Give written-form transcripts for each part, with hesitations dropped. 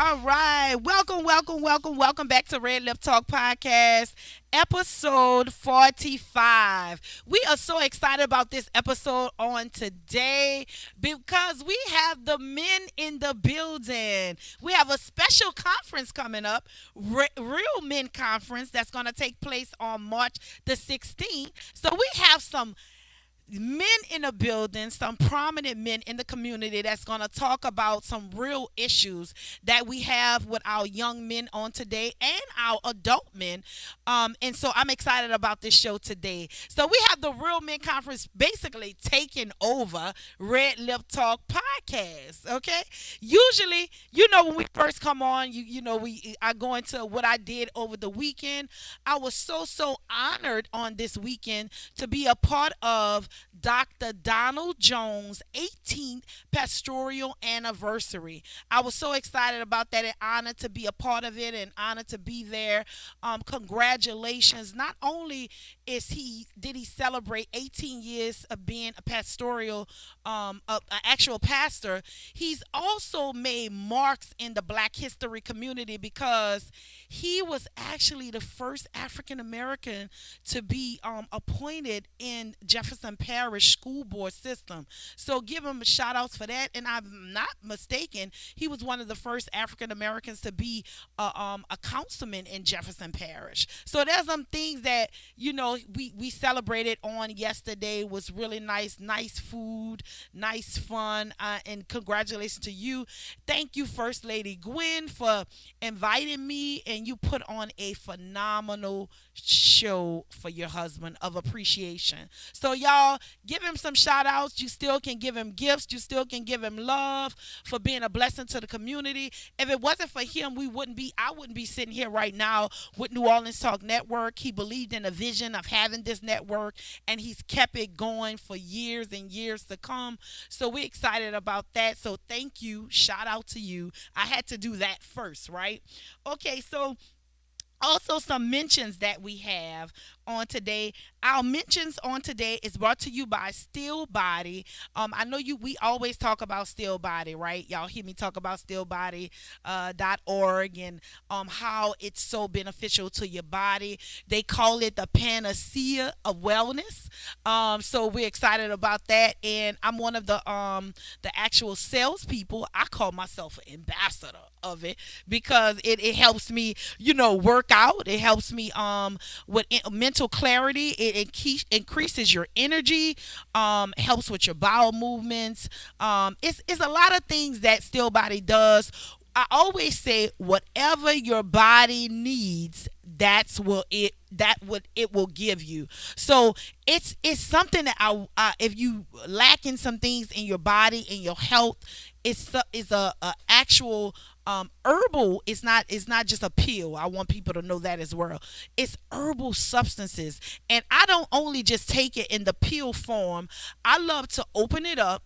All right. Welcome back to RedLip Talk Podcast, episode 45. We are so excited about this episode on today because we have the men in the building. We have a special conference coming up, Real Men Conference, that's going to take place on March the 16th. So we have some men in the building, some prominent men in the community that's going to talk about some real issues that we have with our young men on today and our adult men. And so I'm excited about this show today. So we have the Real Men Conference basically taking over Red Lip Talk podcast. Okay. Usually, when we first come on, we I go into what I did over the weekend. I was so honored on this weekend to be a part of Dr. Donald Jones' 18th pastoral anniversary. I was so excited about that and honored to be a part of it and honored to be there. Congratulations. Not only did he celebrate 18 years of being a pastoral, an actual pastor, he's also made marks in the Black history community because he was actually the first African American to be appointed in Jefferson Parish school board system. So give him shout outs for that. And I'm not mistaken, he was one of the first African Americans to be a councilman in Jefferson Parish. So there's some things that we celebrated on yesterday. Was really nice food, nice fun, and congratulations to you. Thank you, First Lady Gwen, for inviting me, and you put on a phenomenal show for your husband of appreciation. So y'all give him some shout outs. You still can give him gifts. You still can give him love for being a blessing to the community. If it wasn't for him, I wouldn't be sitting here right now with New Orleans Talk Network. He believed in a vision of having this network, and he's kept it going for years and years to come. So we're excited about that. So thank you. Shout out to you. I had to do that first, right? Okay, so also some mentions that we have on today. Our mentions on today is brought to you by Still Body. I know we always talk about Still Body, right? Y'all hear me talk about stillbody.org and how it's so beneficial to your body. They call it the panacea of wellness. So we're excited about that. And I'm one of the actual salespeople. I call myself an ambassador of it because it helps me, work out. It helps me with mental clarity. It increases your energy, helps with your bowel movements. It's a lot of things that Still Body does. I always say whatever your body needs, that's what it will give you. So it's something that if you lacking some things in your body, in your health, it's a actual herbal. It's not just a pill. I want people to know that as well. It's herbal substances, and I don't only just take it in the pill form. I love to open it up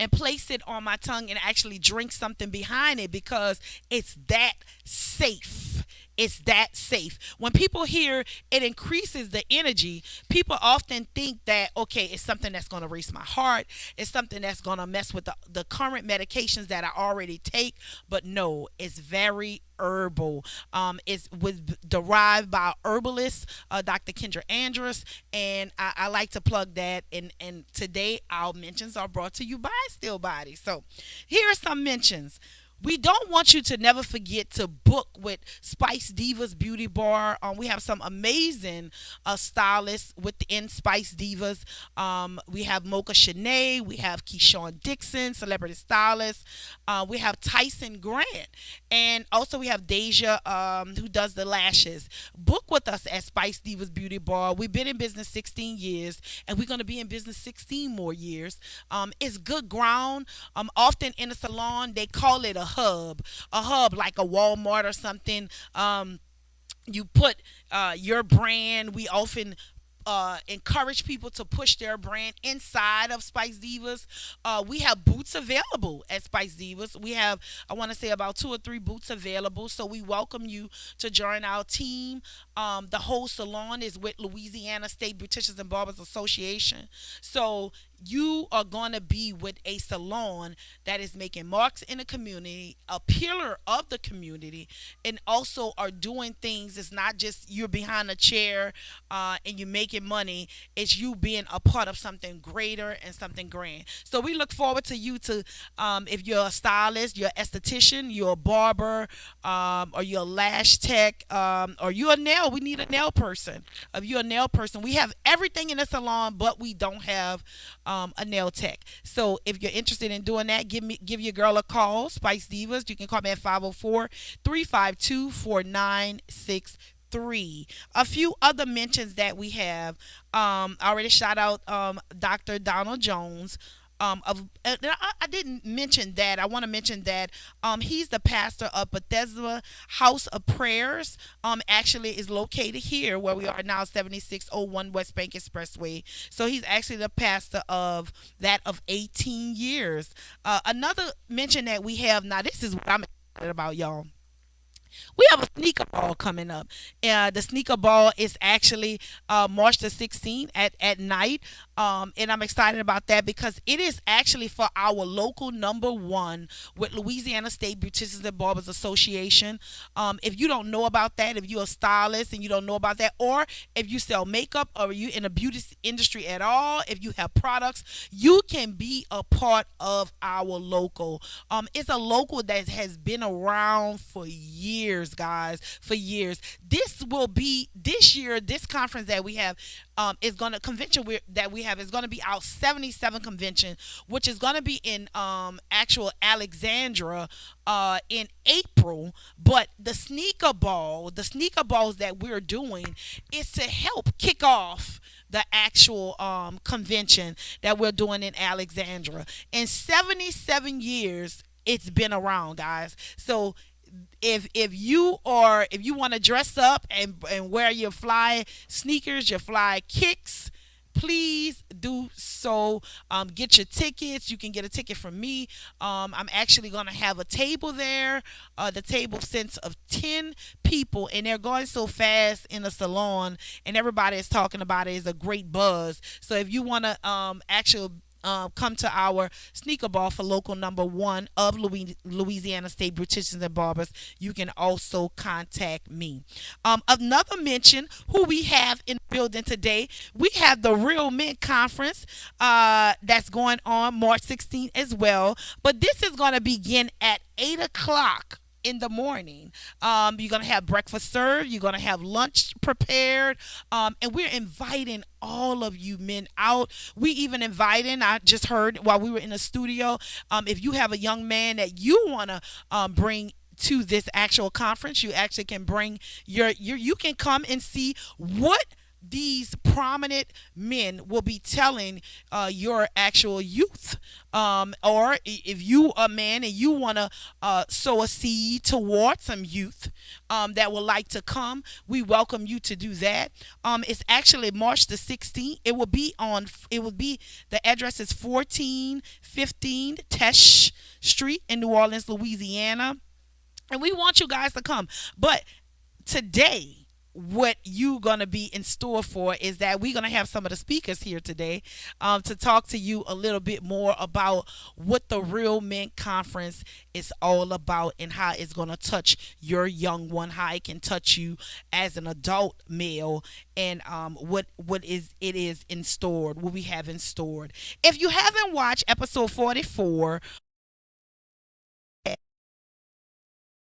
and place it on my tongue and actually drink something behind it because it's that safe. It's that safe. When people hear it increases the energy, people often think that, okay, it's something that's going to race my heart. It's something that's going to mess with the current medications that I already take. But no, it's very herbal. It was derived by herbalist Dr. Kendra Andrus, and I like to plug that. And today our mentions are brought to you by Still Body. So here are some mentions. We don't want you to never forget to book with Spice Divas Beauty Bar. We have some amazing stylists within Spice Divas. We have Mocha Shanae. We have Keyshawn Dixon, celebrity stylist. We have Tyson Grant. And also we have Deja, who does the lashes. Book with us at Spice Divas Beauty Bar. We've been in business 16 years, and we're going to be in business 16 more years. It's good ground. Often in a salon, they call it a hub like a Walmart or something. You put your brand. We often encourage people to push their brand inside of Spice Divas. We have boots available at Spice Divas. We have, I want to say, about 2 or 3 boots available. So we welcome you to join our team. The whole salon is with Louisiana State Beauticians and Barbers Association. So you are going to be with a salon that is making marks in the community, a pillar of the community, and also are doing things. It's not just you're behind a chair and you're making money. It's you being a part of something greater and something grand. So we look forward to you to, if you're a stylist, you're an esthetician, you're a barber, or you're a lash tech, or you're a nail. We need a nail person. If you're a nail person, we have everything in the salon, but we don't have a nail tech. So if you're interested in doing that, give your girl a call, Spice Divas. You can call me at 504-352-4963. A few other mentions that we have. I already shout out Dr. Donald Jones. I didn't mention that. I want to mention that he's the pastor of Bethesda House of Prayers. Actually is located here where we are now, 7601 West Bank Expressway. So he's actually the pastor of that of 18 years. Another mention that we have now. This is what I'm excited about, y'all. We have a sneaker ball coming up. The sneaker ball is actually March the 16th at night. And I'm excited about that because it is actually for our local number one with Louisiana State Beauticians and Barbers Association. If you don't know about that, if you're a stylist and you don't know about that, or if you sell makeup or you in the beauty industry at all, if you have products, you can be a part of our local. It's a local that has been around for years, guys, for years. This will be this year. This conference that we have is going to convention that we have is going to be our 77 convention, which is going to be in actual Alexandra in April. But the sneaker balls that we're doing is to help kick off the actual convention that we're doing in Alexandra. In 77 years, it's been around, guys. So if you want to dress up and wear your fly sneakers, your fly kicks, please do so. Get your tickets. You can get a ticket from me. I'm actually going to have a table there. The table consists of 10 people, and they're going so fast in the salon, and everybody is talking about it. It's a great buzz. So if you want to actually come to our sneaker ball for local number one of Louisiana State Beauticians and Barbers, you can also contact me. Another mention who we have in the building today, we have the Real Men Conference that's going on March 16th as well. But this is going to begin at 8 o'clock in the morning. You're going to have breakfast served. You're going to have lunch prepared. And we're inviting all of you men out. We even inviting, I just heard while we were in the studio, if you have a young man that you want to bring to this actual conference, you actually can bring you can come and see what these prominent men will be telling your actual youth. Or if you a man and you want to sow a seed toward some youth that would like to come, we welcome you to do that. It's actually March the 16th. The address is 1415 Tesh Street in New Orleans, Louisiana. And we want you guys to come. But today, what you gonna be in store for is that we're gonna have some of the speakers here today to talk to you a little bit more about what the Real Men Conference is all about and how it's gonna touch your young one, how it can touch you as an adult male, and what is in store, what we have in store. If you haven't watched episode 44,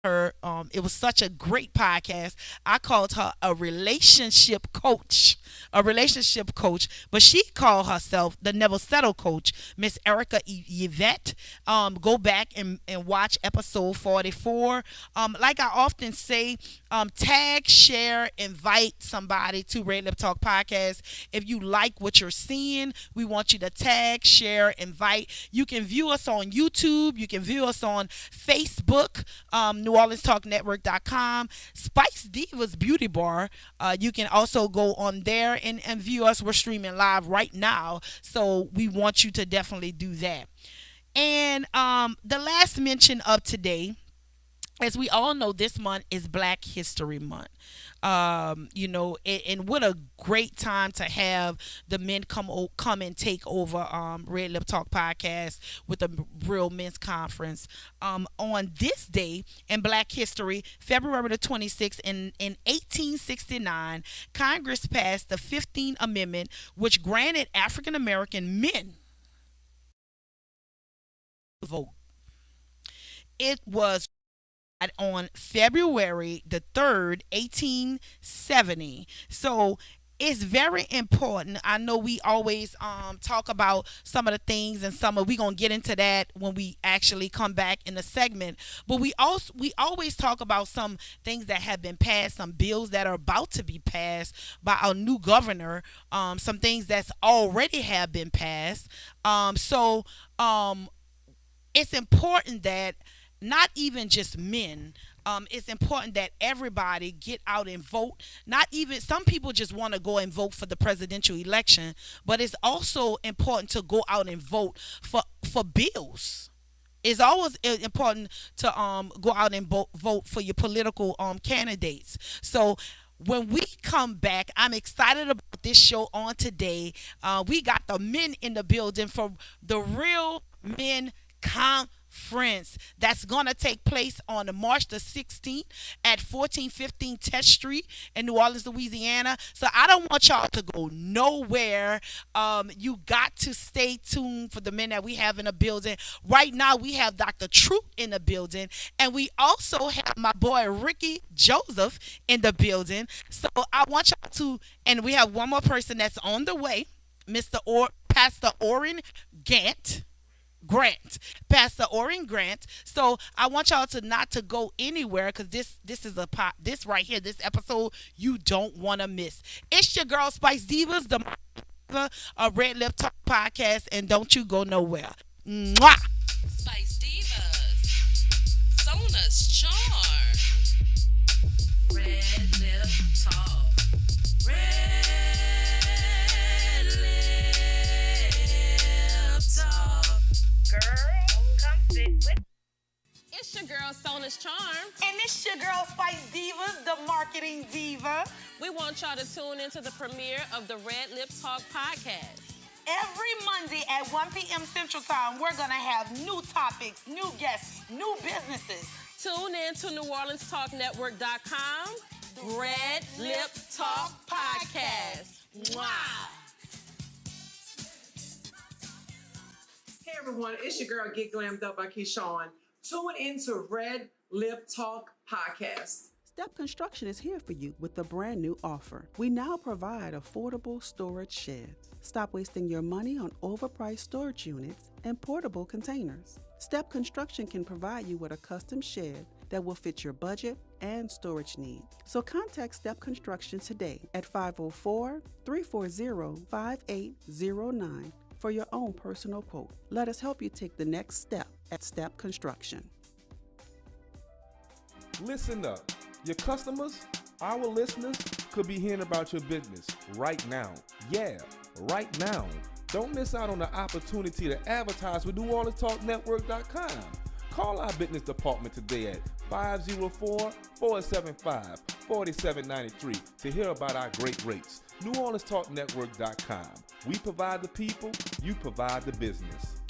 her, it was such a great podcast. I called her a relationship coach, but she called herself the Never Settle Coach, Miss Erica Yvette. Go back and watch episode 44. Like I often say, tag, share, invite somebody to RedLip Talk Podcast. If you like what you're seeing, we want you to tag, share, invite. You can view us on YouTube. You can view us on Facebook, NewOrleansTalkNetwork.com, Spice Divas Beauty Bar. You can also go on there and view us. We're streaming live right now, so we want you to definitely do that. And the last mention of today as we all know, this month is Black History Month. And what a great time to have the men come and take over Red Lip Talk podcast with the Real Men's Conference. On this day in Black History, February the 26th, in 1869, Congress passed the 15th Amendment, which granted African American men vote. It was on February the 3rd, 1870. So it's very important. I know we always talk about some of the things, and some of we gonna get into that when we actually come back in the segment. But we always talk about some things that have been passed, some bills that are about to be passed by our new governor, some things that's already have been passed. So it's important that not even just men. It's important that everybody get out and vote. Not even some people just want to go and vote for the presidential election, but it's also important to go out and vote for bills. It's always important to go out and vote for your political candidates. So when we come back, I'm excited about this show on today. We got the men in the building for the Real Men Conference that's going to take place on March the 16th at 1415 Test Street in New Orleans, Louisiana. So I don't want y'all to go nowhere. You got to stay tuned for the men that we have in the building. Right now, we have Dr. Truth in the building, and we also have my boy Ricky Joseph in the building. So I want y'all to, and we have one more person that's on the way, Pastor Orrin Pastor Orrin Grant. So I want y'all to not to go anywhere, because this is this right here, this episode you don't want to miss. It's your girl Spice Divas, the Red Lip Talk podcast, and don't you go nowhere. Mwah! Spice Divas, Sona's Charm, Red Lip Talk, Red Lip Talk. Girl, come sit with. It's your girl Sona's Charm. And it's your girl Spice Divas, the marketing diva. We want y'all to tune into the premiere of the Red Lip Talk podcast. Every Monday at 1 p.m. Central Time, we're going to have new topics, new guests, new businesses. Tune in to NewOrleansTalkNetwork.com. Red Lip Talk Podcast. Wow. Hey everyone, it's your girl Get Glammed Up by Keyshawn. Tune into Red Lip Talk Podcast. Step Construction is here for you with a brand new offer. We now provide affordable storage sheds. Stop wasting your money on overpriced storage units and portable containers. Step Construction can provide you with a custom shed that will fit your budget and storage needs. So contact Step Construction today at 504-340-5809 for your own personal quote. Let us help you take the next step at Step Construction. Listen up. Your customers, our listeners, could be hearing about your business right now. Yeah, right now. Don't miss out on the opportunity to advertise with NewOrleansTalkNetwork.com. Call our business department today at 504-475-4793 to hear about our great rates. NewOrleansTalkNetwork.com. We provide the people, you provide the business.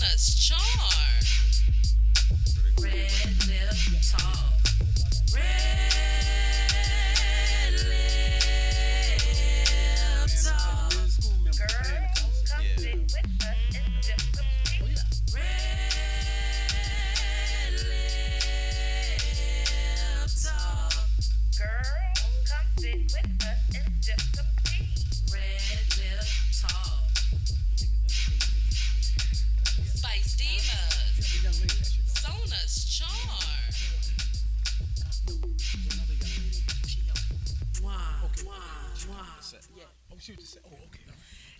Sona's charm. Red Lip Talk. Red Lip Talk. Girl, come sit with us and sip some tea. Red Lip Talk. Girl, come sit with us and sip some tea. Red Lip Talk. Spice Divas. Sona's charm.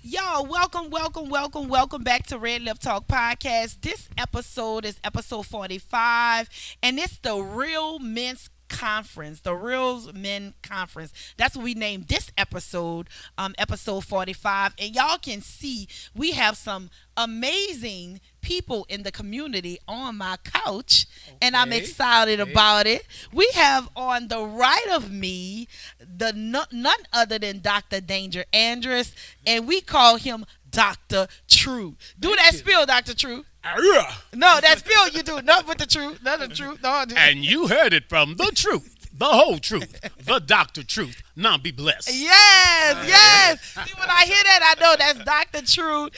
Y'all, welcome back to Red Lip Talk Podcast. This episode is episode 45, and it's the Real Men's Conference, the Real Men Conference. That's what we named this episode, episode 45. And y'all can see we have some amazing people in the community on my couch, and I'm excited about it. We have on the right of me none other than Dr. Danger Andrus, and we call him Dr. True. Do that spill, Dr. True. No, that spill you do. Not with the truth. Not the truth. No, And you heard it from the truth, the whole truth, the Dr. Truth. Now be blessed. Yes. See, when I hear that, I know that's Dr. True.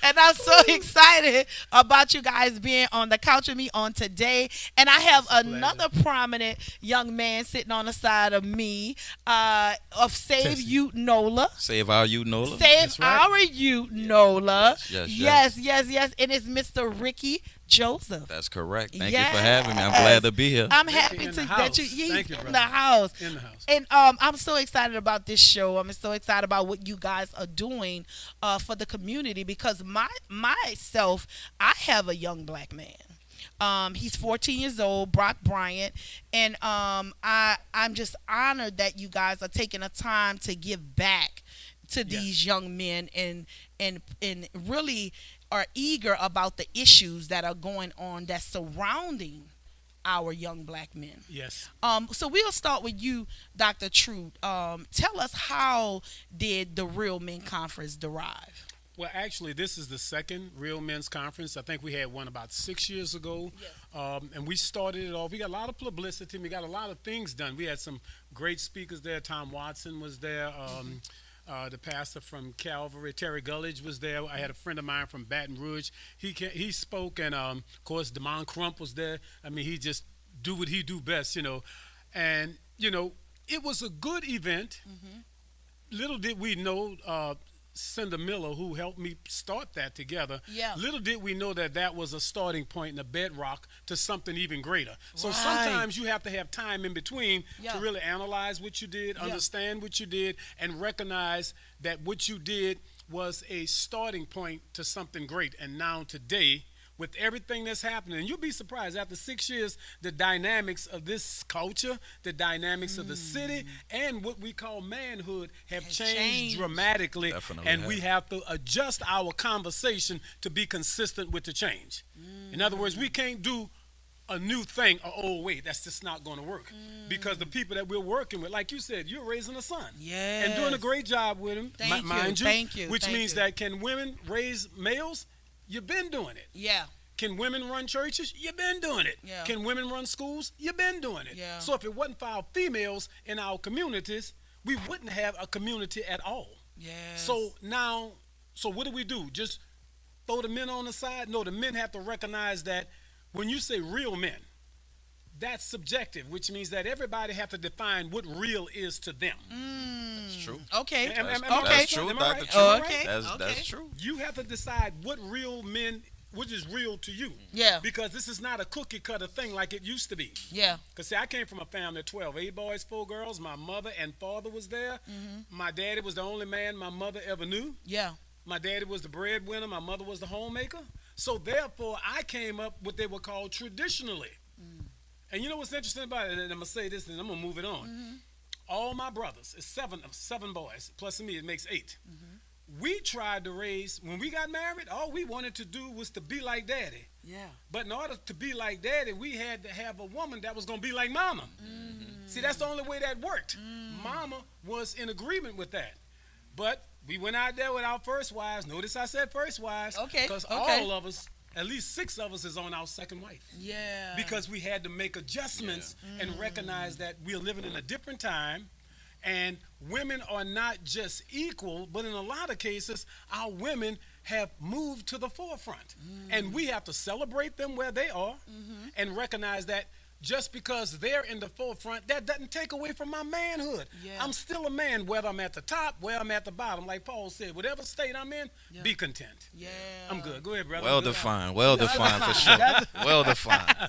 And I'm so excited about you guys being on the couch with me on today. And I have another prominent young man sitting on the side of me of Save You Nola. Save our youth, Nola. Save our youth, Nola. Yes. And it's Mr. Ricky Joseph. That's correct. Thank you for having me. I'm glad to be here. I'm happy that he's Thank you, in the house. In the house. And I'm so excited about this show. I'm so excited about what you guys are doing for the community, because myself, I have a young black man. He's 14 years old, Brock Bryant, and I'm just honored that you guys are taking the time to give back to these young men and really are eager about the issues that are going on that's surrounding our young black men. Yes. So we'll start with you, Dr. True. Tell us, how did the Real Men Conference derive? Well, actually, this is the second Real Men's Conference. I think we had one about 6 years ago. Yes. And we started it off. We got a lot of publicity. We got a lot of things done. We had some great speakers there. Tom Watson was there. The pastor from Calvary, Terry Gullidge, was there. I had a friend of mine from Baton Rouge. He spoke, and of course, Damon Crump was there. I mean, he just do what he do best, And it was a good event. Mm-hmm. Little did we know, Cinder Miller, who helped me start that together. Yeah. Little did we know that was a starting point and a bedrock to something even greater. So sometimes you have to have time in between to really analyze what you did, understand what you did, and recognize that what you did was a starting point to something great. And now today, with everything that's happening, and you'll be surprised, after 6 years, the dynamics of this culture, the dynamics of the city, and what we call manhood have changed dramatically. Definitely we have to adjust our conversation to be consistent with the change. In other words, we can't do a new thing an old way. That's just not going to work. Because the people that we're working with, like you said, you're raising a son. Yes. And doing a great job with him, mind you. Thank you. Which means that, can women raise males? You've been doing it. Yeah. Can women run churches? You've been doing it. Yeah. Can women run schools? You've been doing it. Yeah. So if it wasn't for our females in our communities, we wouldn't have a community at all. Yeah. So now, what do? Just throw the men on the side? No, the men have to recognize that when you say real men, that's subjective, which means that everybody have to define what real is to them. That's true. Okay. That's true, Dr. True. Okay. That's true. You have to decide what is real to you. Yeah. Because this is not a cookie cutter thing like it used to be. Yeah. Because see, I came from a family of 12, 8 boys, 4 girls. My mother and father was there. Mm-hmm. My daddy was the only man my mother ever knew. Yeah. My daddy was the breadwinner. My mother was the homemaker. So therefore, I came up what they were called traditionally. And you know what's interesting about it? And I'm going to say this, and I'm going to move it on. Mm-hmm. All my brothers, it's seven boys, plus me, it makes 8. Mm-hmm. We tried to raise, when we got married, all we wanted to do was to be like daddy. Yeah. But in order to be like daddy, we had to have a woman that was going to be like mama. Mm-hmm. See, that's the only way that worked. Mm-hmm. Mama was in agreement with that. But we went out there with our first wives. Notice I said first wives. Okay, Because okay. all of us, at least 6 of us, is on our second wife. Yeah. Because we had to make adjustments and recognize that we're living in a different time, and women are not just equal, but in a lot of cases, our women have moved to the forefront. And we have to celebrate them where they are and recognize that just because they're in the forefront, that doesn't take away from my manhood. Yeah. I'm still a man, whether I'm at the top, whether I'm at the bottom. Like Paul said, whatever state I'm in, be content. Yeah. I'm good. Go ahead, brother. Well I'm good. defined. Well defined for sure. Well defined.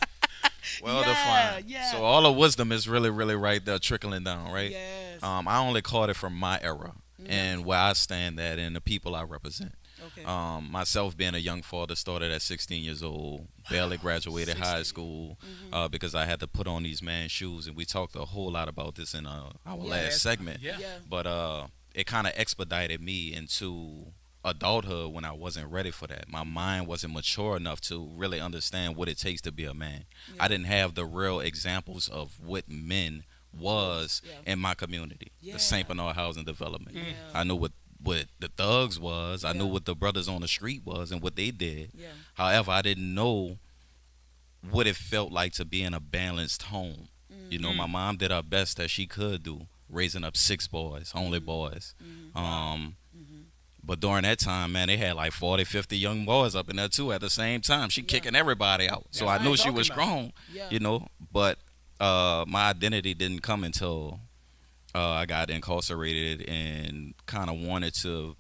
Well defined. yeah. So all the wisdom is really, really right there trickling down, right? Yes. I only caught it from my era and where I stand at and the people I represent. Okay. Myself being a young father, started at 16 years old, barely graduated high school because I had to put on these man shoes, and we talked a whole lot about this in our last segment. Yeah. But it kind of expedited me into adulthood when I wasn't ready for that. My mind wasn't mature enough to really understand what it takes to be a man. I didn't have the real examples of what men was in my community, the St. Bernard Housing Development. I knew what the thugs was. I knew what the brothers on the street was and what they did. Yeah. However, I didn't know what it felt like to be in a balanced home. You know, my mom did her best that she could do, raising up 6 boys, only boys. But during that time, man, they had like 40, 50 young boys up in there too at the same time. She kicking everybody out. So I knew she was strong, you know. But my identity didn't come until I got incarcerated and kind of wanted to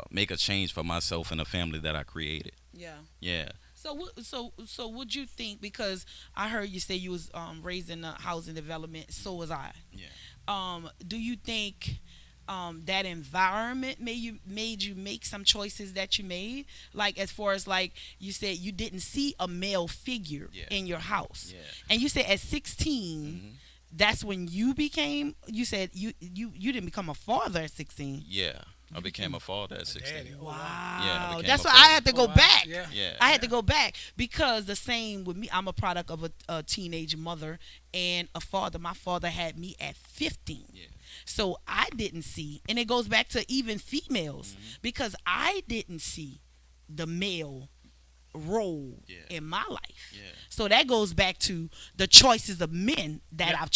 make a change for myself and the family that I created. Yeah. Yeah. So would you think, because I heard you say you was raised in a housing development, so was I. Yeah. Do you think that environment made you make some choices that you made? Like, as far as, like, you said you didn't see a male figure in your house. Yeah. And you said at 16, that's when you became, you said you didn't become a father at 16. Yeah. I became a father at 16. Daddy. Wow. Yeah, I became That's a why I father. had to go back. Yeah. Yeah. I had to go back, because the same with me. I'm a product of a teenage mother and a father. My father had me at 15. Yeah. So I didn't see, and it goes back to even females, because I didn't see the male role in my life. Yeah. So that goes back to the choices of men that I've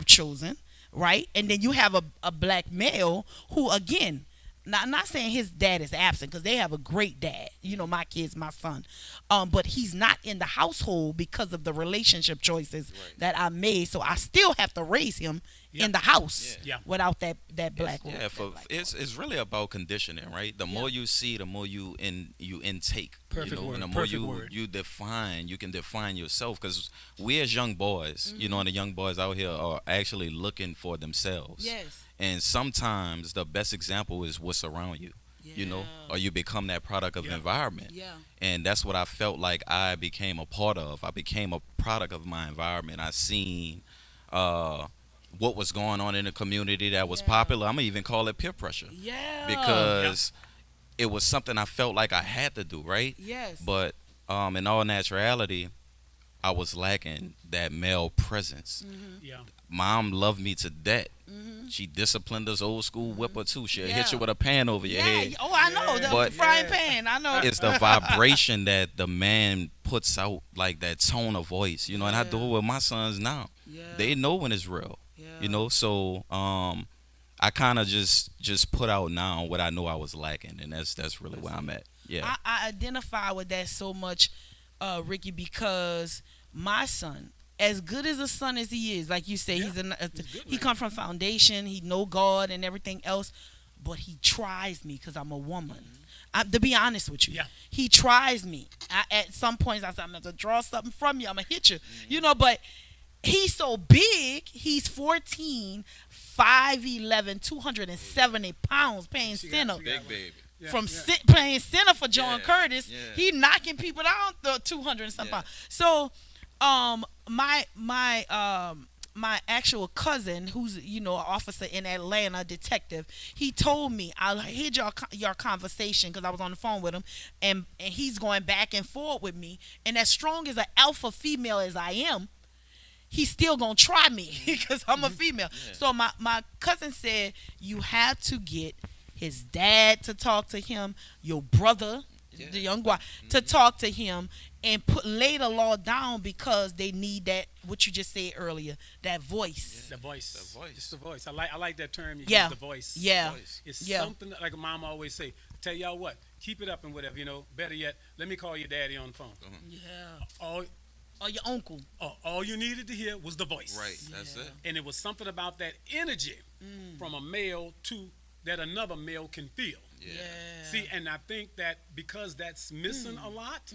chosen, right? And then you have a black male who, again, I'm not saying his dad is absent, because they have a great dad. You know, my kids, my son. But he's not in the household because of the relationship choices that I made. So I still have to raise him in the house without that black role. Yeah, it's really about conditioning, right? The more you see, the more you intake. Perfect word. And the more Perfect word. you can define yourself. Because we as young boys, you know, and the young boys out here are actually looking for themselves. Yes. And sometimes the best example is what's around you. You know, or you become that product of environment. Yeah. And that's what I felt like I became a part of. I became a product of my environment. I seen what was going on in the community that was popular. I'm going to even call it peer pressure. Yeah. Because it was something I felt like I had to do, right? Yes. But in all naturality, I was lacking that male presence. Yeah. Mom loved me to death. She disciplined us, old school whipper too. She'll hit you with a pan over your head. Oh, I know. The frying pan. I know. It's the vibration that the man puts out, like that tone of voice, you know. And I do it with my sons now. They know when it's real, you know. So I kind of just put out now what I know I was lacking, and that's really where I'm at. Yeah. I identify with that so much, Ricky, because my son, as good as a son as he is, like you say, he come from foundation, he know God and everything else, but he tries me because I'm a woman. To be honest with you, he tries me. At some points, I said, I'm going to draw something from you. I'm going to hit you. You know, but he's so big. He's 14, 5'11", 270 pounds, paying center. Big baby. Playing center for John Curtis. He knocking people down the 200 and something pounds. So my actual cousin, who's, you know, an officer in Atlanta, detective, he told me, I heard your conversation, because I was on the phone with him, and he's going back and forth with me, and as strong as an alpha female as I am, he's still gonna try me because I'm a female. So my cousin said you have to get his dad to talk to him, your brother, the young boy, to talk to him and lay the law down because they need that, what you just said earlier, that voice. The voice. The voice. It's the voice. I like that term you Yeah. use, the voice. Yeah. Voice. It's Yeah. something like mom always say, tell y'all what, keep it up and whatever, better yet, let me call your daddy on the phone. Yeah. All, Or your uncle. all you needed to hear was the voice. Right. That's it. And it was something about that energy from a male to that another male can feel. Yeah. See, and I think that because that's missing a lot,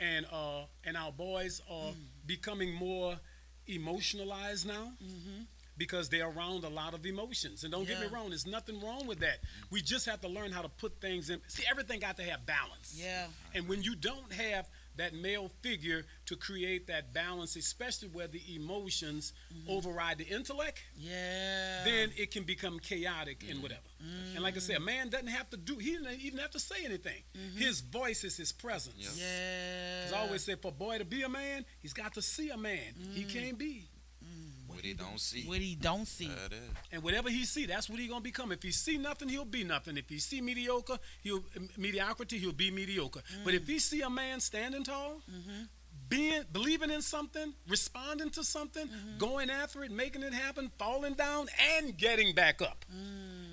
and our boys are becoming more emotionalized now, because they're around a lot of emotions. And don't get me Yeah. wrong, there's nothing wrong with that. We just have to learn how to put things in. See, everything got to have balance. Yeah. And when you don't have that male figure to create that balance, especially where the emotions override the intellect, Yeah. then it can become chaotic and whatever. And like I said, a man doesn't have to he doesn't even have to say anything. His voice is his presence. Yeah. Because I always say, for a boy to be a man, he's got to see a man. He can't be. What he don't see. What he don't see. That is. And whatever he see, that's what he gonna become. If he see nothing, he'll be nothing. If he see mediocrity, he'll be mediocre. But if he see a man standing tall, believing in something, responding to something, going after it, making it happen, falling down, and getting back up,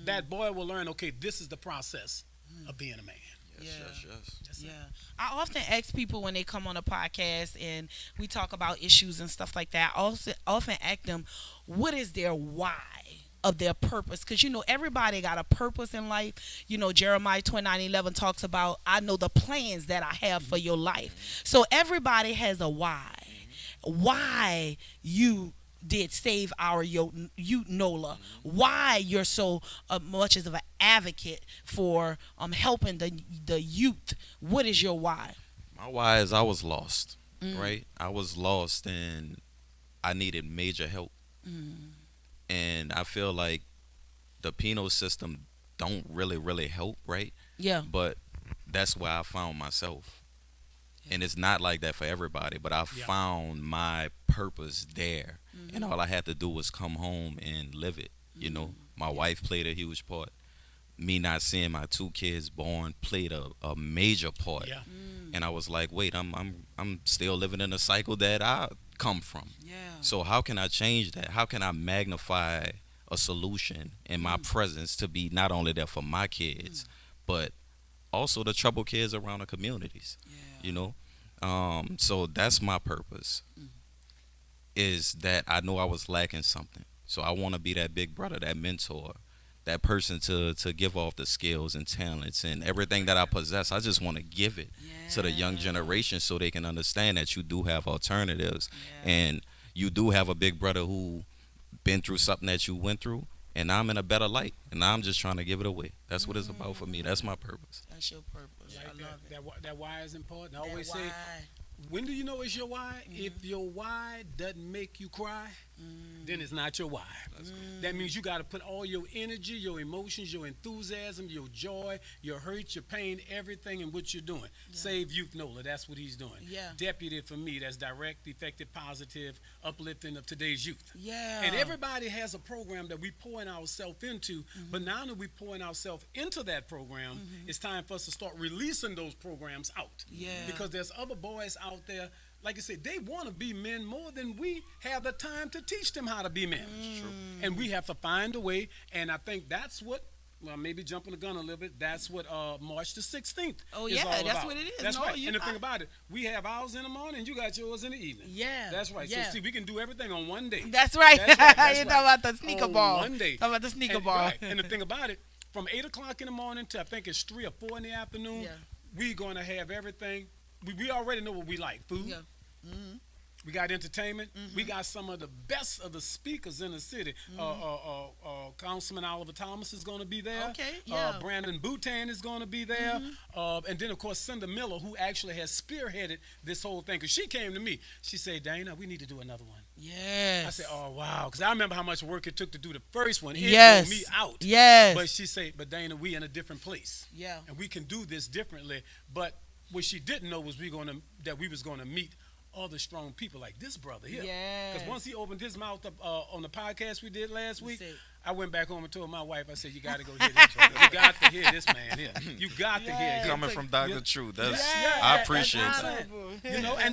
that boy will learn, okay, this is the process of being a man. Yes, Yeah. yes. Yeah. I often ask people when they come on a podcast and we talk about issues and stuff like that, I also often ask them, what is their why of their purpose? Because, everybody got a purpose in life. Jeremiah 29:11 talks about, I know the plans that I have for your life. So everybody has a why. Why you did save our youth, Nola. Why you're so much as of an advocate for helping the youth. What is your why? My why is I was lost, right? I was lost and I needed major help. And I feel like the penal system don't really help, right? Yeah. But that's where I found myself. And it's not like that for everybody, but I found my purpose there. And all I had to do was come home and live it. My wife played a huge part. Me not seeing my two kids born played a major part. Yeah. And I was like, wait, I'm still living in a cycle that I come from. Yeah. So how can I change that? How can I magnify a solution in my presence to be not only there for my kids, but also the troubled kids around the communities? So that's my purpose, is that I know I was lacking something. So I want to be that big brother, that mentor, that person to give off the skills and talents and everything that I possess. I just want to give it to the young generation so they can understand that you do have alternatives, and you do have a big brother who been through something that you went through, and I'm in a better light, and I'm just trying to give it away. That's what it's about for me. That's my purpose. That's your purpose. I love it. That why is important. I always That say, why. when do you know it's your why? If your why doesn't make you cry, then it's not your why. That means you got to put all your energy, your emotions, your enthusiasm, your joy, your hurt, your pain, everything in what you're doing. Save Youth NOLA, that's what he's doing. Yeah. Deputy for me, that's direct, effective, positive, uplifting of today's youth. Yeah. And everybody has a program that we pouring ourselves into, but now that we pouring ourselves into that program, it's time for us to start releasing those programs out. Yeah. Because there's other boys out there, like I said, they want to be men more than we have the time to teach them how to be men. And we have to find a way, and I think that's what, well, maybe jumping the gun a little bit, that's what March the 16th Oh, is yeah, all that's about. what it is. That's No, right. you- And the thing about it, we have ours in the morning, you got yours in the evening. Yeah. That's right. Yeah. So, see, we can do everything on one day. That's right. That's right, that's You're right. talking about the sneaker On ball. one day. Talking about the sneaker And, ball. right. And the thing about it, from 8 o'clock in the morning to I think it's 3 or 4 in the afternoon, Yeah. we're going to have everything. We already know what we like. Food. Yeah. We got entertainment. We got some of the best of the speakers in the city. Councilman Oliver Thomas is going to be there. Okay, yeah. Brandon Boutan is going to be there. And then, of course, Cinda Miller, who actually has spearheaded this whole thing. Because she came to me. She said, Dana, we need to do another one. Yes. I said, oh, wow. Because I remember how much work it took to do the first one. It Yes. blew me out. Yes. But she said, but Dana, we in a different place. Yeah. And we can do this differently. But what she didn't know was that we was going to meet other strong people like this brother here. Yes. Because once he opened his mouth up on the podcast we did last week, said- I went back home and told my wife, I said, you got to go hear this brother. You got to hear this man here. You got to hear him. Coming from Dr. Yeah. Truth, that's Yeah, I that's appreciate what I'm that. saying. You know, and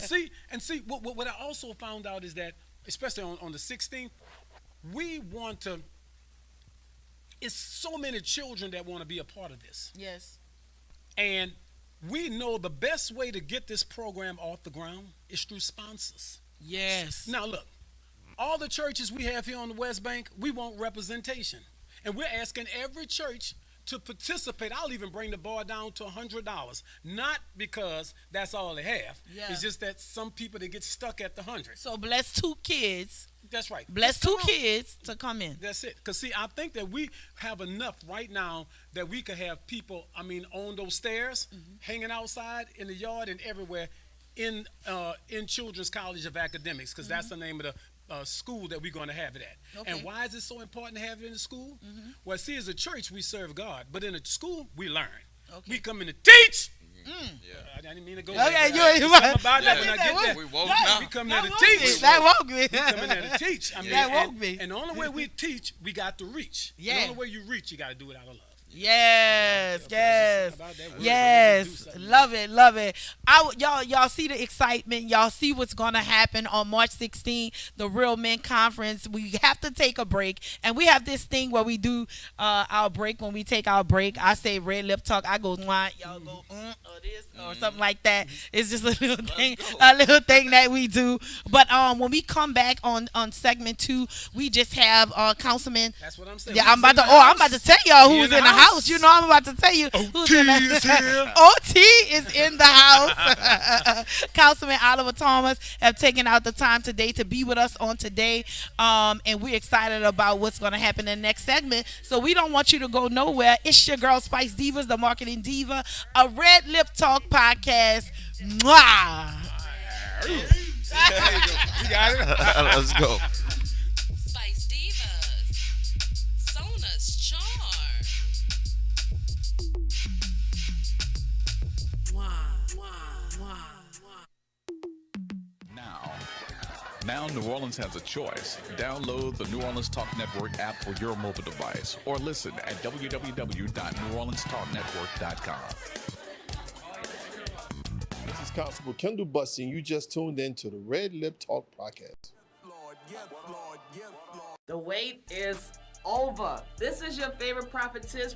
see, what I also found out is that, especially on the 16th, we want to. It's so many children that want to be a part of this, Yes. and we know the best way to get this program off the ground is through sponsors. Yes. Now look, all the churches we have here on the West Bank, we want representation. And we're asking every church to participate. I'll even bring the bar down to $100. Not because that's all they have. Yeah. It's just that some people, they get stuck at the 100. So bless 2 kids. That's right. Bless Just 2 come on. kids to come in. That's it. Because, see, I think that we have enough right now that we could have people, on those stairs, hanging outside in the yard and everywhere in Children's College of Academics, because that's the name of the school that we're going to have it at. Okay. And why is it so important to have it in the school? Well, see, as a church, we serve God, but in a school, we learn. Okay. We come in to teach. I didn't mean to go Okay, there. you There's ain't something right. about that when I Look, get there. We woke We now. come there to woke teach. me. That woke me. We come in there to teach. That woke me. And the only way we teach, we got to reach. Yeah. The only way you reach, you got to do it out of love. Yes, yes, About that word, yes. but we do something. Love it, love it. Y'all see the excitement. Y'all see what's gonna happen on March 16th, the Real Men Conference. We have to take a break, and we have this thing where we do our break. When we take our break, I say Red Lip Talk. I go mwah, y'all go or this or something like that. It's just a little thing that we do. But when we come back on segment 2, we just have Councilman. That's what I'm saying. Yeah, We I'm about in to. the I'm house. about to tell y'all He who's in the house. You know, I'm about to tell you who's OT in the is here. OT is in the house. Councilman Oliver Thomas have taken out the time today to be with us on today, and we're excited about what's going to happen in the next segment. So we don't want you to go nowhere. It's your girl Spice Divas, the marketing diva, a Red Lip Talk podcast. Mwah. There you go. You got it? Let's go. Spice Divas. Sona's Charm. Now New Orleans has a choice. Download the New Orleans Talk Network app for your mobile device or listen at www.neworleanstalknetwork.com. This is Constable Kendall Bussy, and you just tuned in to the Red Lip Talk podcast. The wait is over. This is your favorite prophetess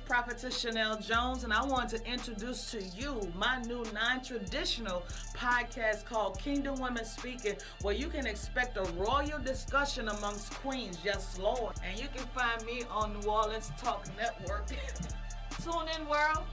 Chanel Jones, and I want to introduce to you my new non-traditional podcast called Kingdom Women Speaking, where you can expect a royal discussion amongst queens. Yes, Lord. And you can find me on New Orleans Talk Network. Tune in, world.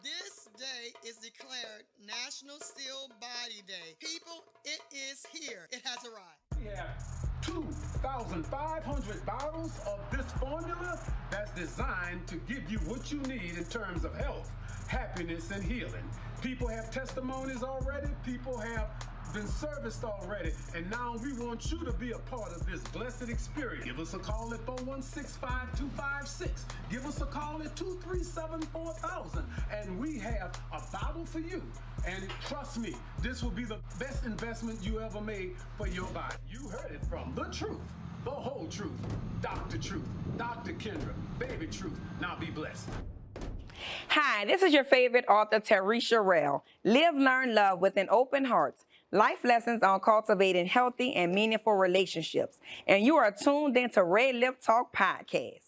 This day is declared National Still Body Day. People, it is here. It has arrived. We have 2,500 bottles of this formula that's designed to give you what you need in terms of health, happiness, and healing. People have testimonies already. People have been serviced already. And now we want you to be a part of this blessed experience. Give us a call at 416-5256. Give us a call at 237-4000. And we have a bottle for you. And trust me, this will be the best investment you ever made for your body. You heard it from the truth, the whole truth, Dr. Truth, Dr. Kendra, Baby Truth. Now be blessed. Hi, this is your favorite author, Teresha Rell. Live, learn, love with an open heart. Life lessons on cultivating healthy and meaningful relationships. And you are tuned into Red Lip Talk Podcast.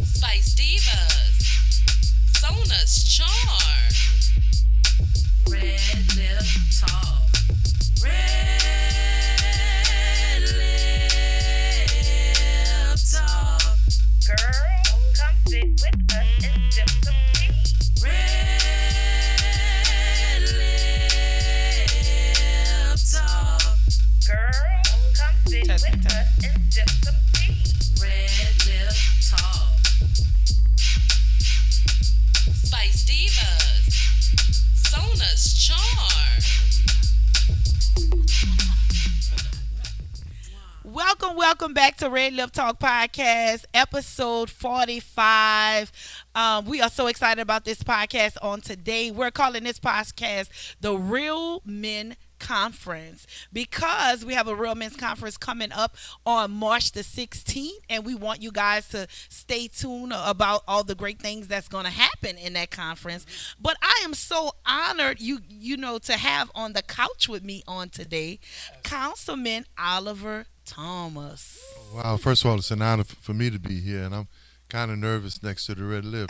Spice Divas. Sona's Charm. Red Lip Talk. Red welcome back to Red Lip Talk Podcast, episode 45. We are so excited about this podcast on today. We're calling this podcast the Real Men Conference because we have a Real Men's Conference coming up on March the 16th, and we want you guys to stay tuned about all the great things that's going to happen in that conference. But I am so honored to have on the couch with me on today Councilman Oliver Thomas. Wow, first of all, it's an honor for me to be here, and I'm kind of nervous next to the red lip.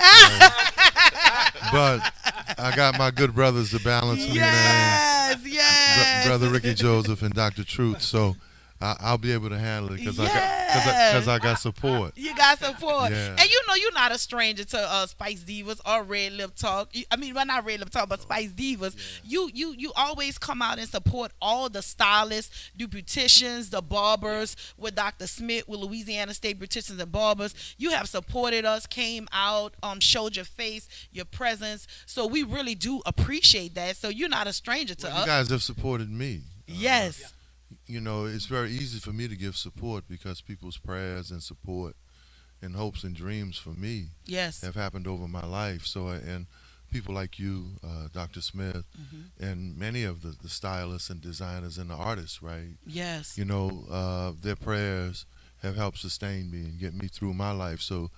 But I got my good brothers to balance me, man. Yes. Brother Ricky Joseph and Dr. Truth. So I'll be able to handle it because I got support. You got support. Yeah. And you're not a stranger to Spice Divas or Red Lip Talk. Not Red Lip Talk, but Spice Divas. Yeah. You always come out and support all the stylists, the beauticians, the barbers with Dr. Smith, with Louisiana State Beauticians and Barbers. You have supported us, came out, showed your face, your presence. So we really do appreciate that. So you're not a stranger to us. You guys have supported me. Yes. It's very easy for me to give support because people's prayers and support and hopes and dreams for me have happened over my life. So, and people like you, Dr. Smith, and many of the stylists and designers and the artists, right? Yes. Their prayers have helped sustain me and get me through my life. So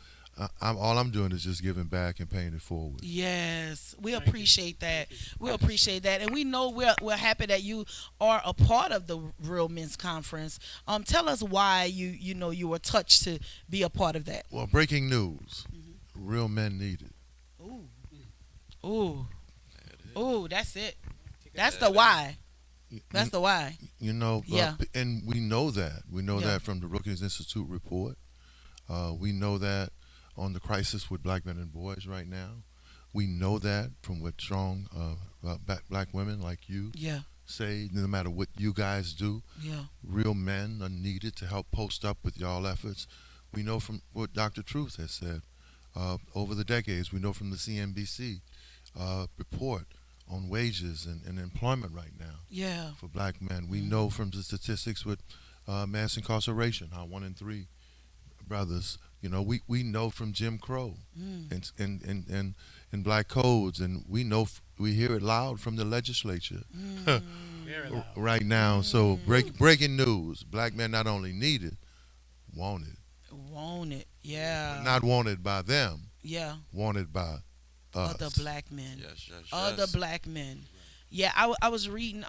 all I'm doing is just giving back and paying it forward. Yes, we appreciate that. We appreciate that, and we know we're happy that you are a part of the Real Men's Conference. Tell us why you were touched to be a part of that. Well, breaking news: real men needed. Ooh, that's it. That's the why. That's the why. And we know that. We know that from the Brookings Institute report. We know that on the crisis with black men and boys right now. We know that from what strong black women like you say, no matter what you guys do, real men are needed to help post up with y'all efforts. We know from what Dr. Truth has said over the decades. We know from the CNBC report on wages and employment right now for black men. We know from the statistics with mass incarceration, how 1 in 3 brothers, we know from Jim Crow and black codes, and we hear it loud from the legislature right now. So breaking news: black men not only needed, wanted, not wanted by them, wanted by us. Other black men, other black men. Yeah, I was reading,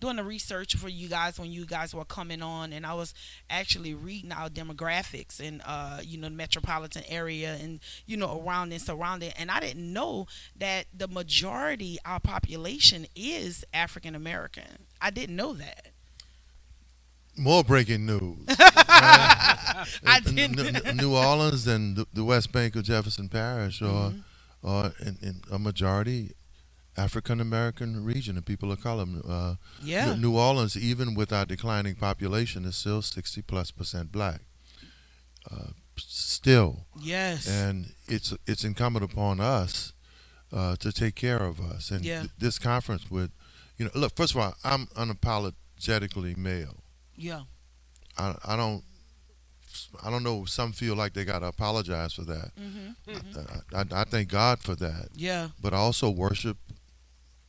doing the research for you guys when you guys were coming on, and I was actually reading our demographics in, the metropolitan area and, around and surrounding. And I didn't know that the majority, our population is African American. I didn't know that. More breaking news. I didn't. New Orleans and the West Bank of Jefferson Parish are in a majority African American region and people of color. New Orleans, even with our declining population, is still 60+% black. Still. Yes. And it's incumbent upon us to take care of us. And this conference would, look, first of all, I'm unapologetically male. Yeah. I don't know. Some feel like they got to apologize for that. I thank God for that. Yeah. But I also worship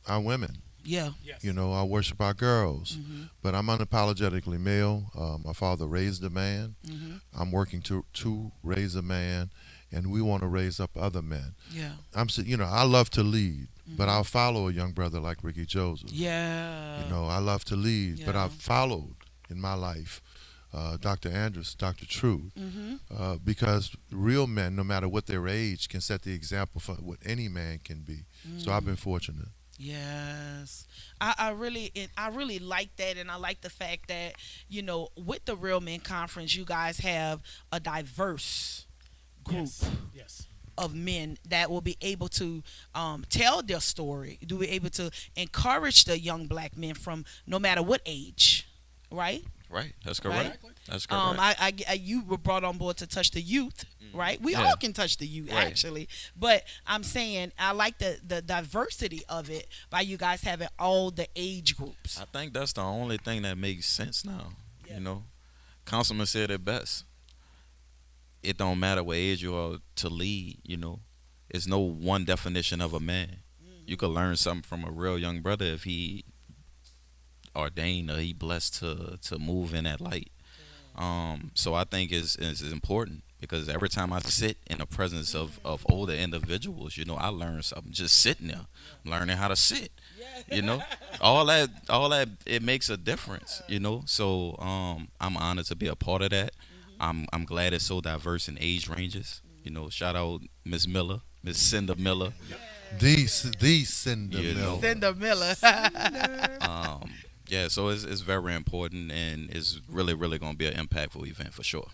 our women. Yeah. Yes. I worship our girls. But I'm unapologetically male. My father raised a man. I'm working to raise a man, and we want to raise up other men. Yeah. I love to lead, but I'll follow a young brother like Ricky Joseph. Yeah. I love to lead, but I've followed in my life Dr. Andrus, Dr. Truth, because real men, no matter what their age, can set the example for what any man can be. So I've been fortunate. Yes, I really like that, and I like the fact that with the Real Men Conference, you guys have a diverse group of men that will be able to tell their story, to be able to encourage the young black men from no matter what age, right? Right, that's correct. Right? That's correct. You were brought on board to touch the youth, right? We all can touch the youth, actually. But I'm saying I like the diversity of it by you guys having all the age groups. I think that's the only thing that makes sense now, Councilman said it best. It don't matter what age you are to lead. It's no one definition of a man. You could learn something from a real young brother if he ordained or he blessed to move in that light. So I think it's important because every time I sit in the presence of older individuals, I learn something just sitting there, learning how to sit. All that it makes a difference. So I'm honored to be a part of that. I'm glad it's so diverse in age ranges. Shout out Miss Miller, Miss Cinda Miller. The Cinda Miller. Cinda Miller. Yeah, so it's very important, and it's really, really going to be an impactful event for sure.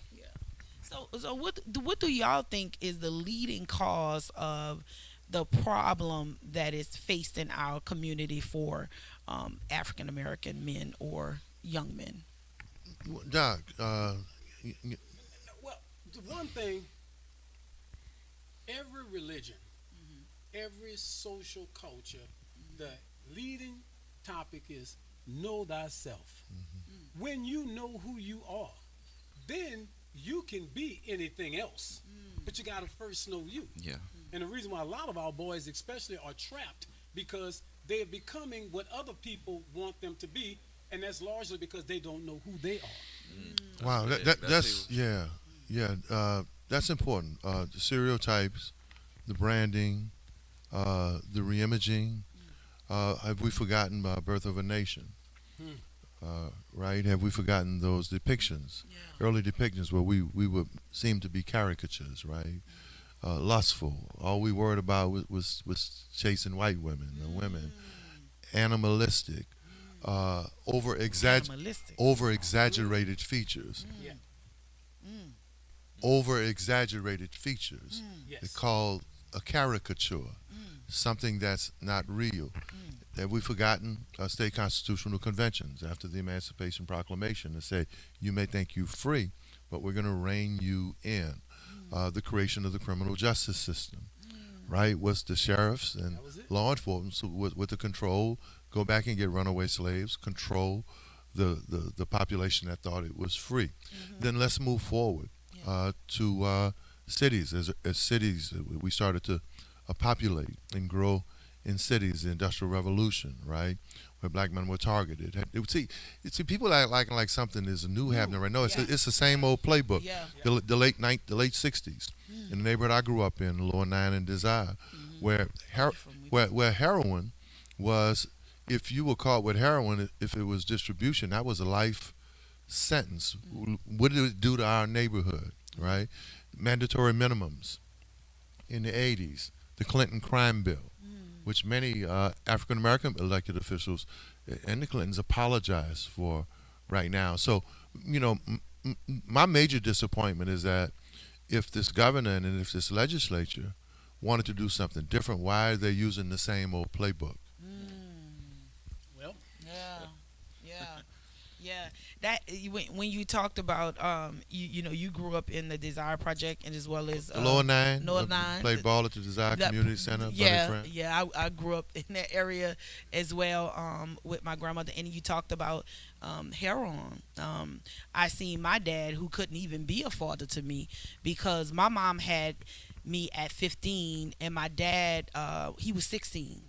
So what do y'all think is the leading cause of the problem that is faced in our community for African American men or young men? Doc, Well, the one thing, every religion, every social culture, the leading topic is know thyself. When you know who you are, then you can be anything else. But you got to first know you. Yeah. And the reason why a lot of our boys especially are trapped because they're becoming what other people want them to be, and that's largely because they don't know who they are. Wow, that's that's important. The stereotypes, the branding, the reimaging. Have we forgotten Birth of a Nation? Right? Have we forgotten those depictions, early depictions where we would seem to be caricatures, right? Lustful. All we worried about was chasing white women or women. Animalistic. Over exaggerated features. Over exaggerated features. They call a caricature, something that's not real. Have we forgotten state constitutional conventions after the Emancipation Proclamation that say you may think you free, but we're going to rein you in? The creation of the criminal justice system, right? Was the sheriffs and law enforcement with the control, go back and get runaway slaves, control the population that thought it was free. Then let's move forward to cities. As cities, we started to populate and grow in cities, the Industrial Revolution, right, where black men were targeted. See, people act like something is new happening right now. It's the same old playbook. The late 60s, in the neighborhood I grew up in, Lower 9 and Desire, where heroin was, if you were caught with heroin, if it was distribution, that was a life sentence. What did it do to our neighborhood, right? Mandatory minimums in the 80s, the Clinton crime bill, which many African American elected officials and the Clintons apologize for right now. So, my major disappointment is that if this governor and if this legislature wanted to do something different, why are they using the same old playbook? Well, yeah. That when you talked about you grew up in the Desire Project and as well as the Lower 9. Lower 9 played ball at the Desire Community Center. I grew up in that area as well with my grandmother. And you talked about heroin. I seen my dad, who couldn't even be a father to me because my mom had me at 15 and my dad he was 16,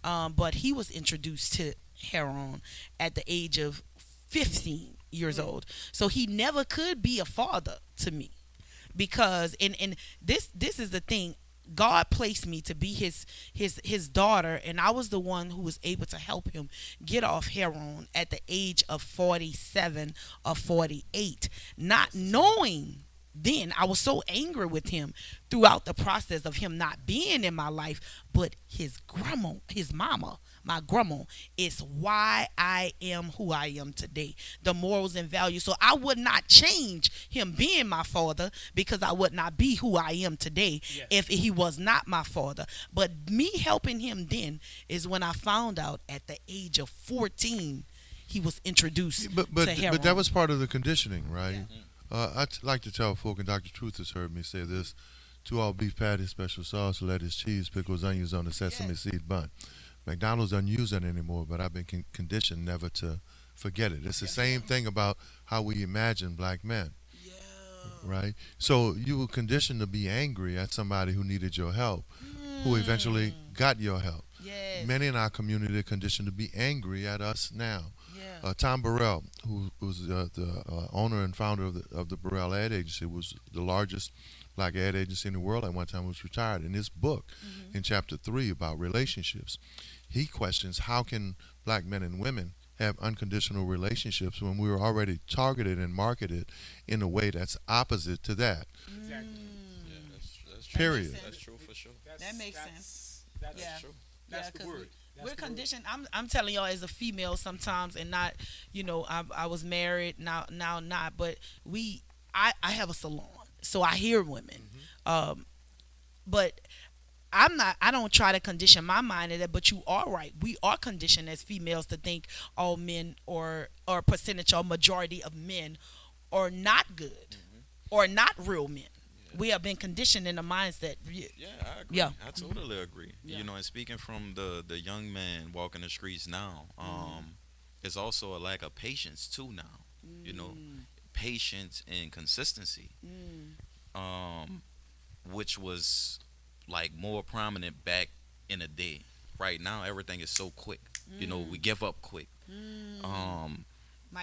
but he was introduced to heroin at the age of 15 years old. So he never could be a father to me because and this is the thing. God placed me to be his daughter, and I was the one who was able to help him get off heroin at the age of 47 or 48, not knowing. Then I was so angry with him throughout the process of him not being in my life, but his mama, my grandma, is why I am who I am today. The morals and values. So I would not change him being my father because I would not be who I am today if he was not my father. But me helping him then is when I found out at the age of 14 he was introduced to heroin. But that was part of the conditioning, right? I'd like to tell folk, and Dr. Truth has heard me say this, 2 all beef patties, special sauce, lettuce, cheese, pickles, onions on a sesame seed bun. McDonald's doesn't use that anymore, but I've been conditioned never to forget it. It's the same thing about how we imagine black men. Right? So you were conditioned to be angry at somebody who needed your help, who eventually got your help. Yes. Many in our community are conditioned to be angry at us now. Yeah. Tom Burrell, who was the owner and founder of the Burrell Ad Agency, was the largest black ad agency in the world at one time, was retired. In his book, in chapter 3 about relationships, he questions how can black men and women have unconditional relationships when we were already targeted and marketed in a way that's opposite to that. Exactly. Yeah, that's true. Period. That's true for sure. That makes sense. That's Yeah. true. That's the word. We're conditioned. I'm telling y'all as a female sometimes, and not, I was married now not, but I have a salon, so I hear women, but I don't try to condition my mind to that, but you are right. We are conditioned as females to think all men or percentage or majority of men are not good or not real men. We have been conditioned in the mindset. Yeah, I agree. Yeah. I totally agree. Yeah. And speaking from the young man walking the streets now, it's also a lack of patience too now. Patience and consistency, which was like more prominent back in the day. Right now, everything is so quick. We give up quick.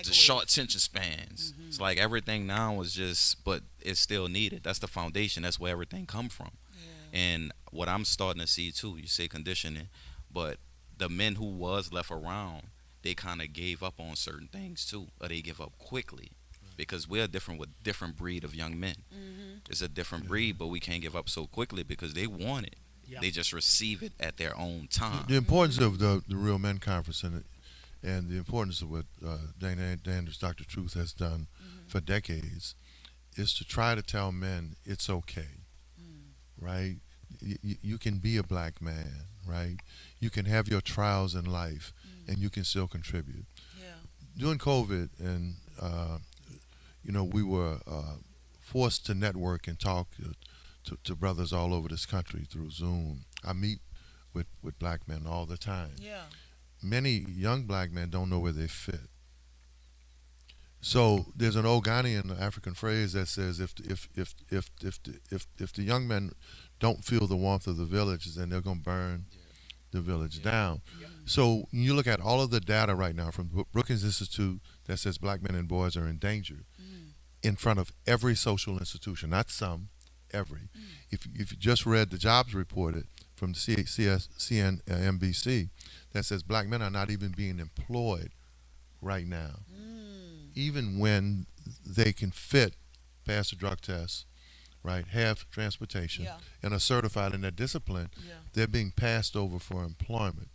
The short attention spans. It's like everything now is just, but it's still needed. That's the foundation. That's where everything come from. Yeah. And what I'm starting to see too, you say conditioning, but the men who was left around, they kind of gave up on certain things too, or they give up quickly. Because we're different with different breed of young men. It's a different breed, but we can't give up so quickly because they want it. Yeah. They just receive it at their own time. The importance of the Real Men Conference and the importance of what Danna Andrus, Dr. Truth, has done for decades is to try to tell men it's okay, right? You can be a black man, right? You can have your trials in life, and you can still contribute. Yeah. During COVID, and we were forced to network and talk to brothers all over this country through Zoom. I meet with black men all the time. Yeah. Many young black men don't know where they fit. So there's an old Ghanaian African phrase that says, if the young men don't feel the warmth of the village, then they're gonna burn the village down. Yeah. So you look at all of the data right now from Brookings Institute that says black men and boys are in danger in front of every social institution, not some, every. If you just read the jobs reported from the CNBC that says black men are not even being employed right now, even when they can fit, pass the drug test, right, have transportation, and are certified in their discipline, they're being passed over for employment.